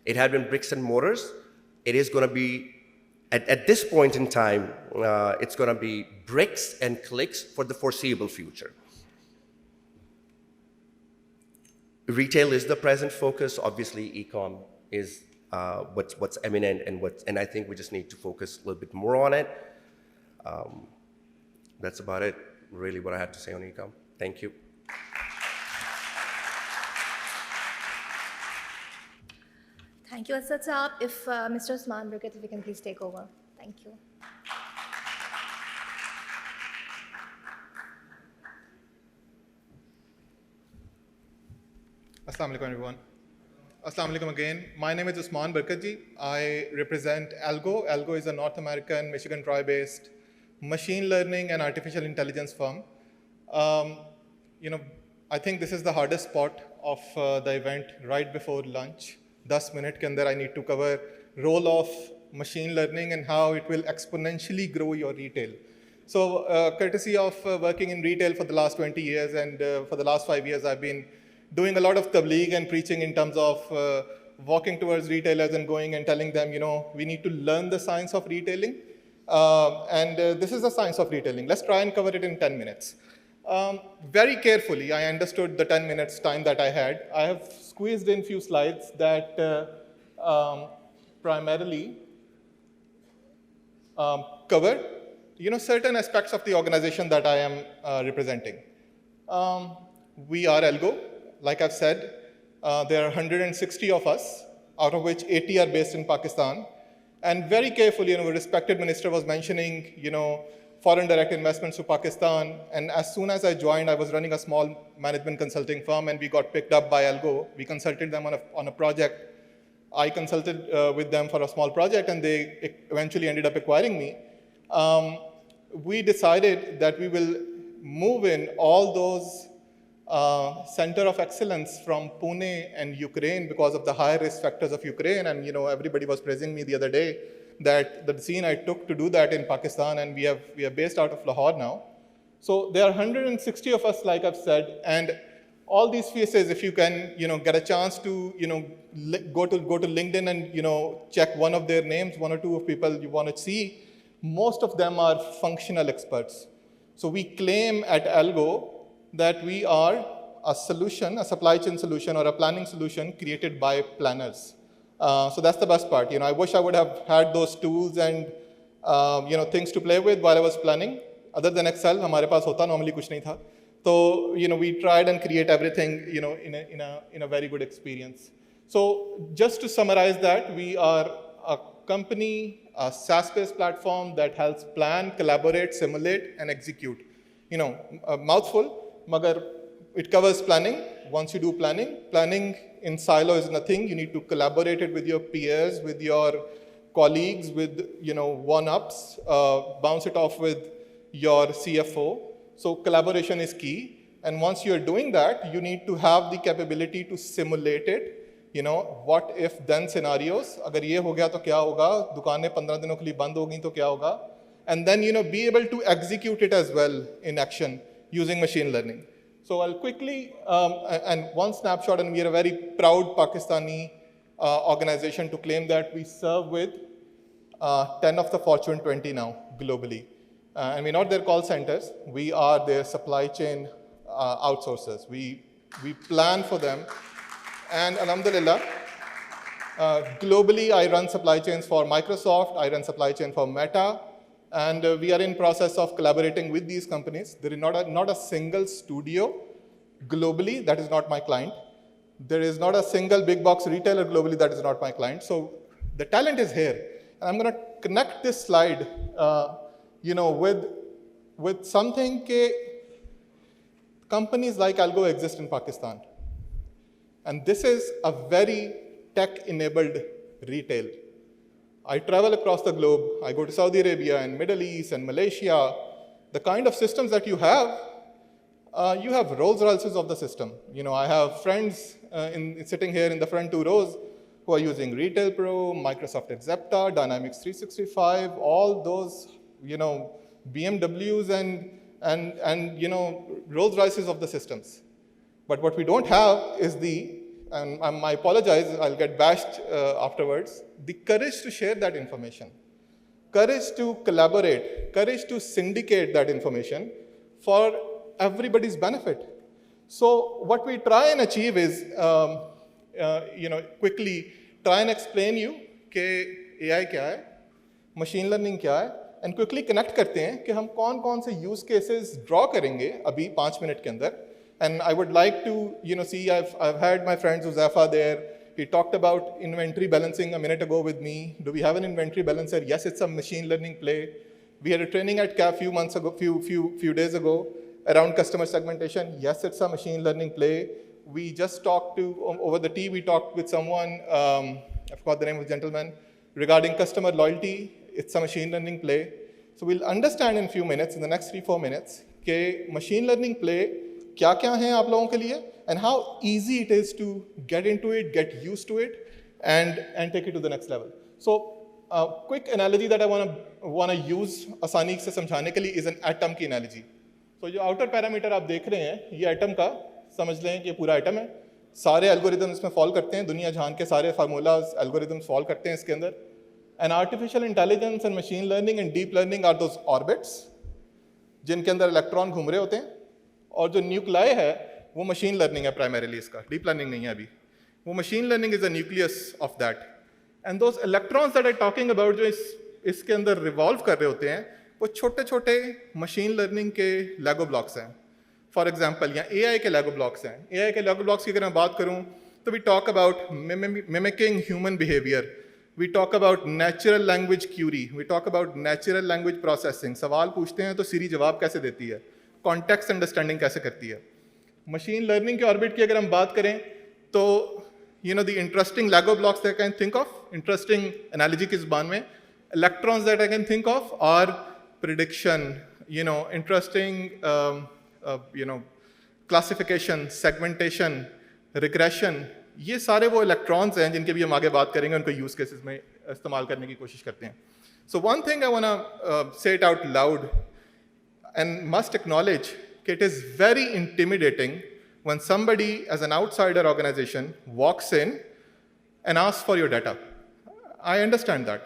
It had been bricks and mortars. It is going to be, at this point in time, it's going to be bricks and clicks for the foreseeable future. Retail is the present focus. Obviously, e-com is what's eminent and I think we just need to focus a little bit more on it. That's about it, really, what I had to say on e-com. Thank you. Thank you, Asad Saab. If Mr. Usman, Barkat, if you can please take over. Thank you. Assalamu alaikum, everyone. Assalamu alaikum again. My name is Usman Barkat. I represent Algo. Algo is a North American, Michigan Troy-based machine learning and artificial intelligence firm. I think this is the hardest part of the event right before lunch. 10 minutes ke andar I need to cover role of machine learning and how it will exponentially grow your retail. So courtesy of working in retail for the last 20 years and for the last 5 years, I've been doing a lot of tabligh and preaching in terms of walking towards retailers and going and telling them, we need to learn the science of retailing. This is the science of retailing. Let's try and cover it in 10 minutes. Very carefully, I understood the 10 minutes time that I had. I have squeezed in few slides that primarily cover certain aspects of the organization that I am representing. We are Algo. Like I've said, there are 160 of us, out of which 80 are based in Pakistan. And very carefully, a respected minister was mentioning, foreign direct investments to Pakistan. And as soon as I joined, I was running a small management consulting firm, and we got picked up by Algo. We consulted them on a project. I consulted with them for a small project, and they eventually ended up acquiring me. We decided that we will move in all those center of excellence from Pune and Ukraine because of the high risk factors of Ukraine. And everybody was praising me the other day that the decision I took to do that in Pakistan, and we are based out of Lahore now. So there are 160 of us, like I've said, and all these faces, if you can get a chance to go to LinkedIn and check one of their names, one or two of people you want to see, most of them are functional experts. So we claim at Algo that we are a solution, a supply chain solution or a planning solution created by planners. So that's the best part. I wish I would have had those tools and things to play with while I was planning. Other than Excel, हमारे पास होता normally कुछ नहीं था. So we tried and create everything in a very good experience. So just to summarize that, we are a company, a SaaS-based platform that helps plan, collaborate, simulate, and execute. A mouthful. Magar it covers planning. Once you do planning in silo is nothing. You need to collaborate it with your peers, with your colleagues, with one-ups, bounce it off with your CFO. So collaboration is key. And once you're doing that, you need to have the capability to simulate it. What if then scenarios. Agar ye ho gaya to kya hoga? Dukanein 15 dinon ke liye band ho gayi to kya hoga? And then be able to execute it as well in action using machine learning. So I'll quickly, and one snapshot, and we are a very proud Pakistani organization to claim that we serve with 10 of the Fortune 20 now globally. And we're not their call centers, we are their supply chain outsourcers. We plan for them. And alhamdulillah, globally I run supply chains for Microsoft, I run supply chain for Meta, and we are in process of collaborating with these companies. There is not a single studio globally that is not my client. There is not a single big box retailer globally that is not my client. So the talent is here. And I'm going to connect this slide with something that companies like Algo exist in Pakistan. And this is a very tech-enabled retail. I travel across the globe. I go to Saudi Arabia and Middle East and Malaysia. The kind of systems that you have Rolls Royces of the system. I have friends sitting here in the front 2 rows who are using Retail Pro, Microsoft Excepta, Dynamics 365, all those, BMWs and Rolls Royces of the systems. But what we don't have is and I apologize, I'll get bashed afterwards, the courage to share that information, courage to collaborate, courage to syndicate that information for everybody's benefit. So what we try and achieve is, quickly try and explain you कि AI क्या है, machine learning क्या है, and quickly connect करते हैं कि हम कौन-कौन से use cases draw करेंगे अभी 5 मिनट के अंदर. And I would like to, see, I've had my friend Uzaifa there. He talked about inventory balancing a minute ago with me. Do we have an inventory balancer? Yes, it's a machine learning play. We had a training at CAP few months ago, few days ago around customer segmentation. Yes, it's a machine learning play. we just talked to, over the tea, we talked with someone, I forgot the name of the gentleman, regarding customer loyalty. It's a machine learning play. So we'll understand in a few minutes, in the next 3-4 minutes, कि machine learning play क्या हैं आप लोगों के लिए, and how easy it is to get into it, get used to it, and take it to the next level. So quick analogy that I wanna use आसानी से समझाने के लिए is an atom की analogy. So जो outer parameter आप देख रहे हैं, ये atom का समझ लें कि ये पूरा atom है. सारे algorithms इसमें fall करते हैं, दुनिया जहान के सारे formulas, algorithms fall करते हैं इसके अंदर. And artificial intelligence and machine learning and deep learning are those orbits जिनके अंदर इलेक्ट्रॉन घूम रहे होते हैं, और जो न्यूक्लियाई है वो मशीन लर्निंग है प्राइमरीली, इसका डीप लर्निंग नहीं है अभी. वो machine learning is the nucleus of that. And those electrons that I talking about जो इसके अंदर रिवॉल्व कर रहे होते हैं, वो छोटे छोटे मशीन लर्निंग के लेगो ब्लॉक्स हैं. फॉर एग्जाम्पल या AI के लेगो ब्लॉक्स हैं. AI के लेगो ब्लॉक्स की अगर मैं बात करूँ तो we talk about mimicking human behaviour, we talk about natural language query, we talk about natural language processing. सवाल पूछते हैं तो सीरी जवाब कैसे देती है, कॉन्टेक्स्ट अंडरस्टैंडिंग कैसे करती है. मशीन लर्निंग के ऑर्बिट की अगर हम बात करें तो the interesting Lego blocks that I can think of, interesting analogy की ज़बान में, electrons that I can think of are prediction, interesting classification, segmentation, regression. ये सारे वो इलेक्ट्रॉन्स हैं जिनके भी हम आगे बात करेंगे, उनको यूज केसेस में इस्तेमाल करने की कोशिश करते हैं. So one thing I want say it out loud and must acknowledge that it is very intimidating when somebody as an outsider organization walks in and asks for your data. I understand that.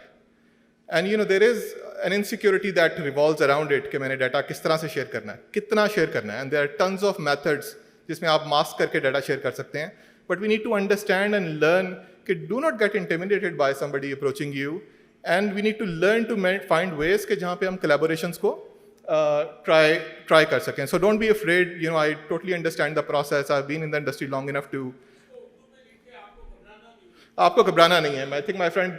And there is an insecurity that revolves around it कि मैंने data किस तरह से share करना है, कितना share करना है, and there are tons of methods जिसमें आप mask करके data share कर सकते हैं. But we need to understand and learn कि do not get intimidated by somebody approaching you, and we need to learn to find ways कि जहाँ पे हम collaborations को try कर सकें. So don't be afraid. I totally understand the process. I've been in the industry long enough to. आपको घबराना नहीं है. I think my friend,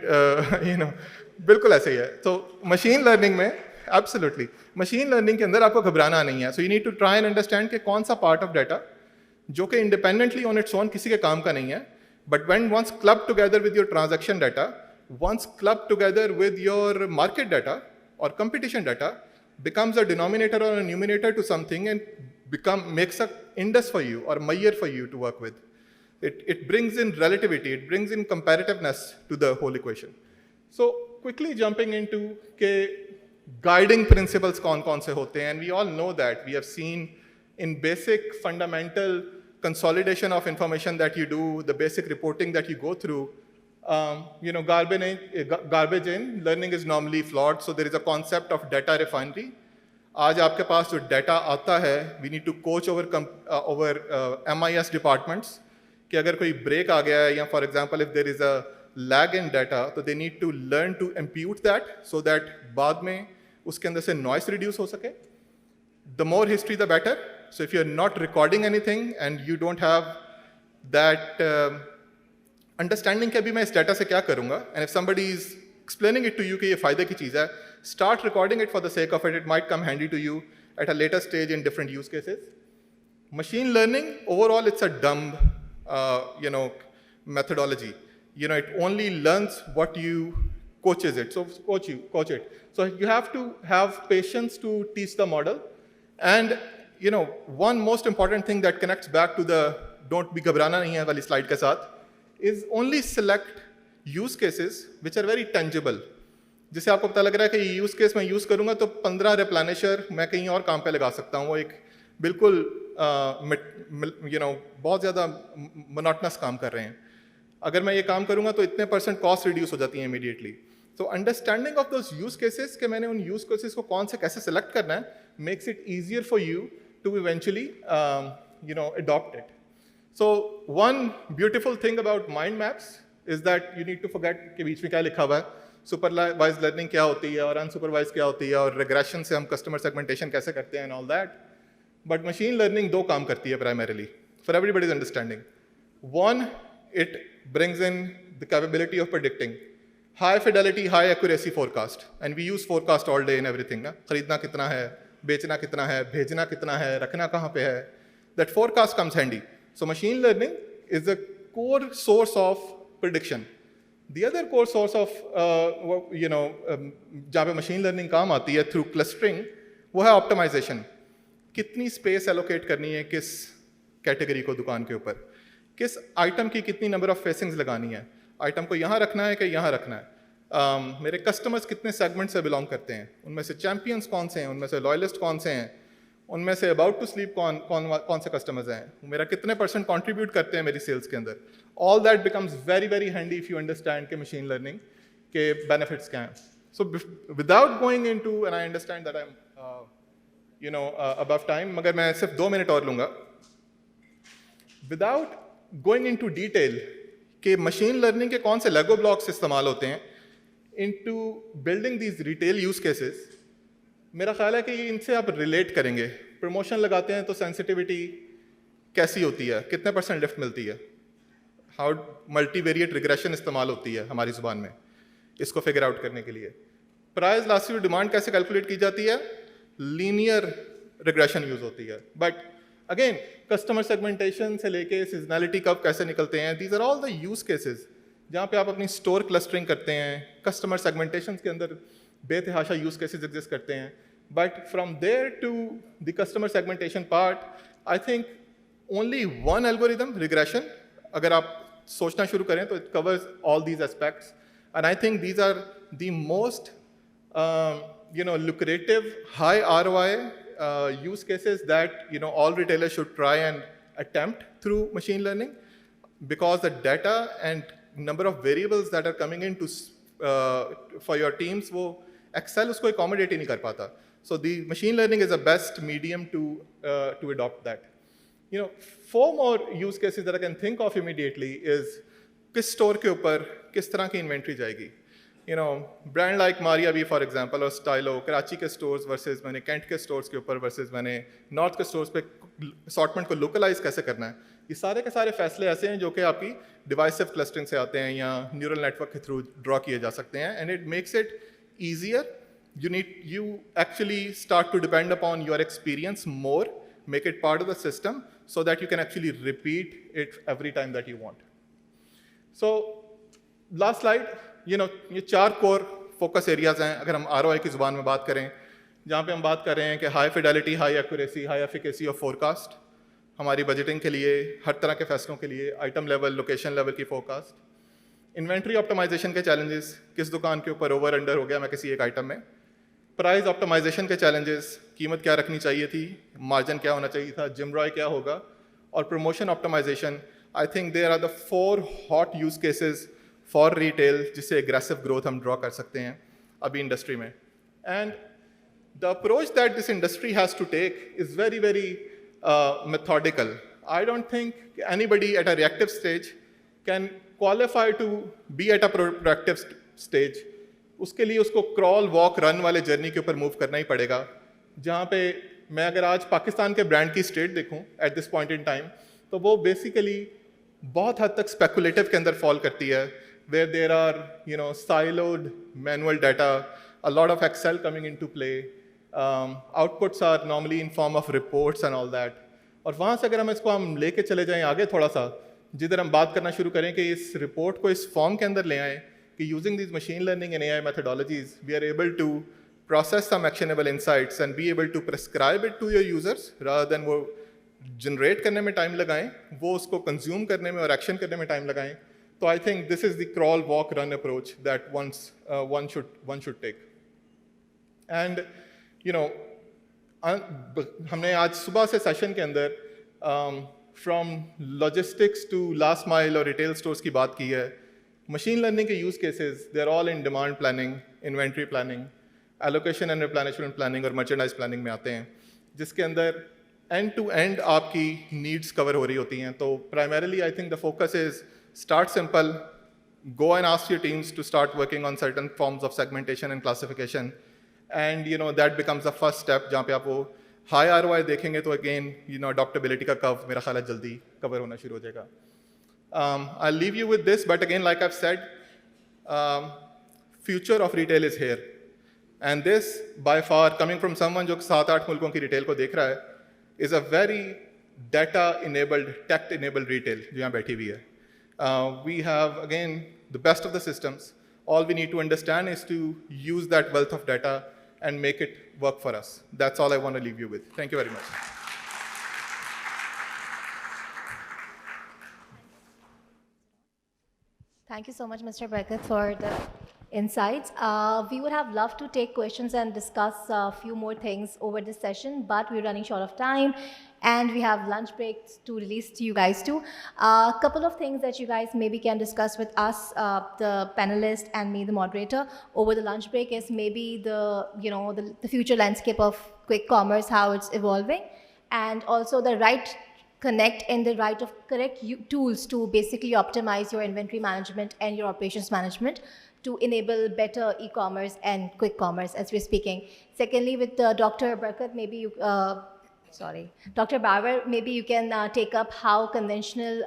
बिल्कुल ऐसे ही है. So machine learning में absolutely machine learning के अंदर आपको घबराना नहीं है. So you need to try and understand कि कौन सा part of data जो कि independently on its own किसी के काम का नहीं है, but when once clubbed together with your transaction data, once clubbed together with your market data or competition data, becomes a denominator or a numerator to something and makes an index for you or measure for you to work with. It brings in relativity, it brings in comparativeness to the whole equation. So quickly jumping into guiding principles कौन से होते हैं, and we all know that. We have seen in basic fundamental consolidation of information that you do, the basic reporting that you go through, garbage in, learning is normally flawed, so there is a concept of data refinery. आज आपके पास जो data आता है, we need to coach over MIS departments कि अगर कोई break आ गया है, या for example if there is a lag in data, तो they need to learn to impute that so that बाद में उसके अंदर से noise reduce हो सके. The more history, the better. So if you're not recording anything and you don't have that understanding कि अभी मैं इस data से क्या करूँगा, and if somebody is explaining it to you कि ये फ़ायदे की चीज़ है, start recording it for the sake of it. It might come handy to you at a later stage in different use cases. Machine learning, overall, it's a dumb, methodology. It only learns what you coaches it. So coach it. So you have to have patience to teach the model. And one most important thing that connects back to the don't be घबराना नहीं है वाली slide के साथ is only select use cases which are very tangible. जिसे आपको पता लग रहा है कि ये यूज़ केस मैं यूज़ करूँगा तो 15 रिप्लेनिशर मैं कहीं और काम पे लगा सकता हूँ. वो एक बिल्कुल बहुत ज़्यादा मोनोटनस काम कर रहे हैं. अगर मैं ये काम करूँगा तो इतने % कॉस्ट रिड्यूस हो जाती है इमीडिएटली. तो understanding of those use cases कि मैंने उन यूज़ केसेस को कौन से कैसे सेलेक्ट करना है makes it easier for you to eventually adopt it. So one beautiful thing about mind maps is that you need to forget कि बीच में क्या लिखा हुआ है, सुपरवाइज लर्निंग क्या होती है और अनसुपरवाइज क्या होती है और रिग्रेशन से हम कस्टमर सेगमेंटेशन कैसे करते हैं and all that. But machine learning दो काम करती है primarily for everybody's understanding. One, it brings in the capability of predicting high fidelity high accuracy forecast, and we use forecast all day in everything ना. खरीदना कितना है, बेचना कितना है, भेजना कितना है, रखना कहाँ पे है, that forecast comes handy. So machine learning is a core source of prediction. The other core source of जहाँ पे machine learning काम आती है through clustering, वो है optimization. कितनी space allocate करनी है किस category को दुकान के ऊपर, किस item की कितनी number of facings लगानी है, item को यहाँ रखना है कि यहाँ रखना है, मेरे customers कितने segment से belong करते हैं, उनमें से champions कौन से हैं, उनमें से loyalist कौन से हैं, उनमें से about to sleep कौन से customers हैं, मेरा कितने % contribute करते हैं मेरी sales के अंदर. All that becomes very, very handy if you understand के machine learning के benefits क्या हैं. So without going into, and I understand that I'm above time, मगर मैं सिर्फ 2 मिनट और लूँगा. Without going into detail कि machine learning के कौन से Lego blocks इस्तेमाल होते हैं into building these retail use cases, मेरा ख्याल है कि इनसे आप relate करेंगे. Promotion लगाते हैं तो sensitivity कैसी होती है, कितने % lift मिलती है, how multivariate regression इस्तेमाल होती है हमारी ज़ुबान में इसको figure out करने के लिए. Price elasticity demand कैसे calculate की जाती है, linear regression use होती है. But again, customer segmentation से लेके seasonality कब कैसे निकलते हैं, these are all the use cases जहाँ पे आप अपनी store clustering करते हैं, customer segmentation के अंदर बेतहाशा use cases exist करते हैं. But from there to the customer segmentation part, I think only one algorithm, regression, अगर आप सोचना शुरू करें तो it covers all these aspects. And I think these are the most lucrative, high ROI use cases that all retailers should try and attempt through machine learning, because the data and number of variables that are coming in for your teams, वो Excel उसको accommodate ही नहीं कर पाता. So the machine learning is the best medium to adopt that. 4 more use cases that I can think of immediately is किस store के ऊपर किस तरह की inventory जाएगी. Brand like Maria B for example और Stylo, कराची के stores versus मैंने Kent के stores के ऊपर versus मैंने North के stores पे assortment को localize कैसे करना है. ये सारे के सारे फैसले ऐसे हैं जो कि आपकी divisive clustering से आते हैं या neural network के through draw किए जा सकते हैं, and it makes it easier. You actually start to depend upon your experience more, make it part of the system so that you can actually repeat it every time that you want. So last slide, ये 4 core focus areas हैं अगर हम ROI की ज़ुबान में बात करें, जहाँ पे हम बात कर रहे हैं कि high fidelity, high accuracy, high efficacy of forecast, हमारी budgeting के लिए, हर तरह के फैसलों के लिए, item level, location level की forecast, inventory optimization के challenges, किस दुकान के ऊपर over under हो गया मैं किसी एक item में, प्राइस ऑप्टिमाइजेशन के चैलेंजेस, कीमत क्या रखनी चाहिए थी, मार्जिन क्या होना चाहिए था, जिम रॉय क्या होगा, और promotion optimization. I think there are the 4 hot use cases for retail जिससे एग्रेसिव ग्रोथ हम ड्रॉ कर सकते हैं अभी इंडस्ट्री में. And the approach that this industry has to take is very very methodical. I don't think anybody at a reactive stage can qualify to be at a productive stage. उसके लिए उसको crawl walk run वाले journey के ऊपर move करना ही पड़ेगा, जहाँ पे मैं अगर आज पाकिस्तान के ब्रांड की स्टेट देखूँ at this point in time, तो वो बेसिकली बहुत हद तक स्पेकुलेटिव के अंदर फॉल करती है, where there are siloed manual data, a lot of Excel coming into play, outputs are normally in form of reports and all that. और वहाँ से अगर हम लेके चले जाएँ आगे थोड़ा सा, जिधर हम बात करना शुरू करें कि इस रिपोर्ट को इस फॉर्म के अंदर ले आएँ कि using these machine learning and AI methodologies, we are able to process some actionable insights and be able to prescribe it to your users rather than वो generate करने में time लगाएं, वो उसको consume करने में और action करने में time लगाएं. तो I think this is the crawl, walk, run approach that one should take. And हमने आज सुबह से session के अंदर from logistics to last mile और retail stores की बात की है. मशीन लर्निंग के use cases they are all in demand planning, inventory planning, allocation and replenishment planning और मर्चेंडाइज प्लानिंग में आते हैं, जिसके अंदर एंड टू एंड आपकी नीड्स कवर हो रही होती हैं. तो primarily I think the focus is start simple, go and ask your teams to start working on certain forms of segmentation and classification, and that becomes the first step जहाँ पे आप वो high ROI देखेंगे तो again adaptability का curve मेरा ख्याल है जल्दी कवर होना शुरू हो जाएगा. I'll leave you with this, but again, like I've said, future of retail is here. And this, by far, coming from someone जो 7-8 मुल्कों की retail को देख रहा है, is a very data-enabled, tech-enabled retail, जो यहाँ बैठी हुई है. We have, again, the best of the systems. All we need to understand is to use that wealth of data and make it work for us. That's all I want to leave you with. Thank you very much. Thank you so much, Mr. Barkat, for the insights. We would have loved to take questions and discuss a few more things over this session, but we're running short of time and we have lunch breaks to release to you guys too. A couple of things that you guys maybe can discuss with us, the panelist and me, the moderator, over the lunch break is maybe the future landscape of quick commerce, how it's evolving, and also the right connect and the right of correct tools to basically optimize your inventory management and your operations management to enable better e-commerce and quick commerce as we're speaking. Secondly, with Dr. Barkat, maybe you, Dr. Babar, maybe you can take up how conventional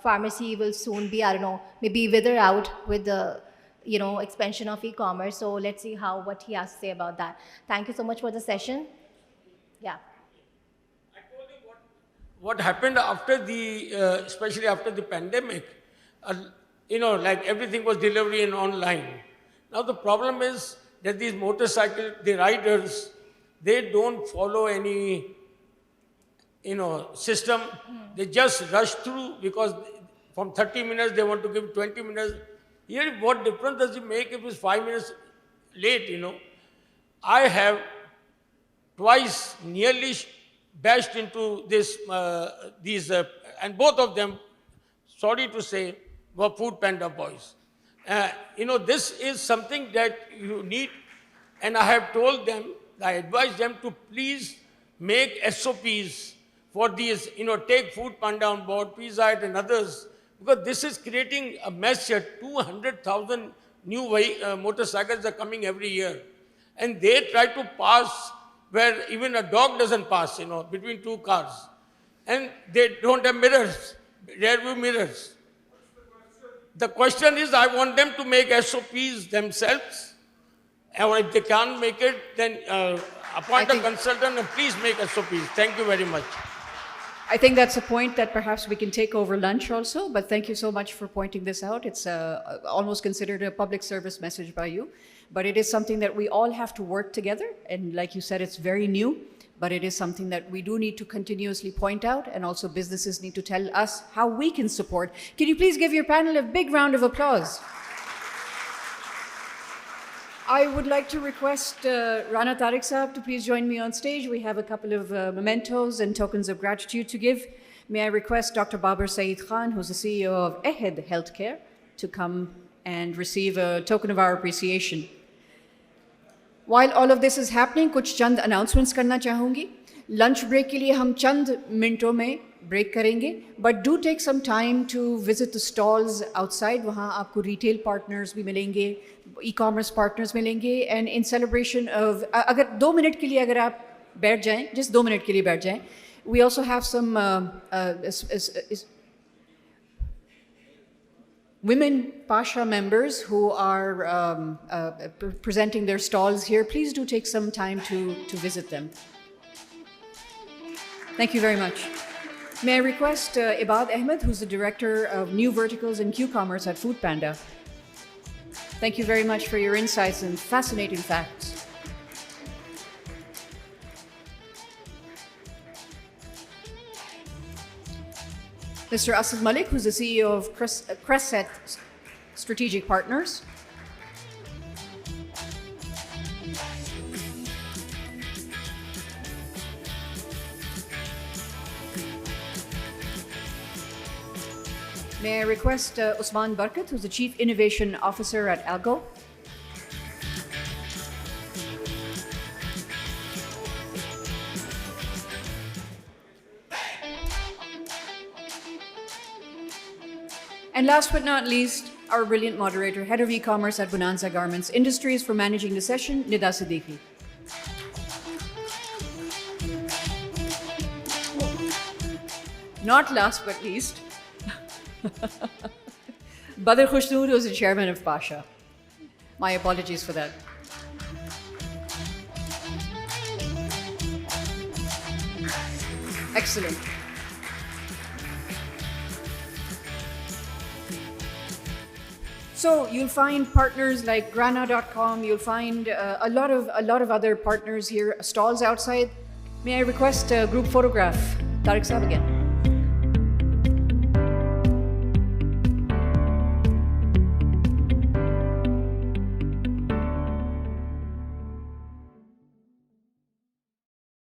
pharmacy will soon be, I don't know, maybe wither out with the expansion of e-commerce. So let's see what he has to say about that. Thank you so much for the session. Yeah. What happened after especially after the pandemic, like everything was delivery and online. Now the problem is that these the riders, they don't follow any, system. They just rush through because from 30 minutes they want to give 20 minutes. Here, what difference does it make if it's 5 minutes late, I have twice nearly bashed into these, and both of them, sorry to say, were Foodpanda boys. This is something that you need, and I have told them, I advise them to please make SOPs for these, take Foodpanda on board, Pizza Hut and others, because this is creating a mess here. 200,000 new motorcycles are coming every year, and they try to pass where even a dog doesn't pass, between two cars. And they don't have mirrors, rear view mirrors. The question is, I want them to make SOPs themselves. And if they can't make it, then appoint a consultant and please make SOPs. Thank you very much. I think that's a point that perhaps we can take over lunch also, but thank you so much for pointing this out. It's almost considered a public service message by you, but it is something that we all have to work together. And like you said, it's very new, but it is something that we do need to continuously point out, and also businesses need to tell us how we can support. Can you please give your panel a big round of applause? I would like to request Rana Tariq Saab to please join me on stage. We have a couple of mementos and tokens of gratitude to give. May I request Dr. Babar Saeed Khan, who's the CEO of Ehad Healthcare, to come and receive a token of our appreciation. While all of this is happening, kuch chand announcements karna chahungi. Lunch break ke liye hum chand minton mein break karenge, but do take some time to visit the stalls outside. Wahan aapko retail partners bhi milenge, e-commerce partners milenge, and in celebration of, agar 2 minute ke liye agar aap baith jaएं, just 2 minute ke liye baith jaएं. We also have some women Pasha members who are presenting their stalls here. Please do take some time to visit them. Thank you very much. May I request Ibad Ahmed, who's the Director of New Verticals and Q-Commerce at Foodpanda. Thank you very much for your insights and fascinating facts. Mr. Asad Malik, who's the CEO of Cresset Strategic Partners. May I request Usman Barkat, who's the Chief Innovation Officer at Algo. And last but not least, our brilliant moderator, Head of E-Commerce at Bonanza Garments Industries, for managing the session, Nida Siddiqui. Not last but least, Badr Khusnoor, who's the chairman of Pasha. My apologies for that. Excellent. So you'll find partners like grana.com, you'll find a lot of other partners here, stalls outside. May I request a group photograph? Tariq Saab again.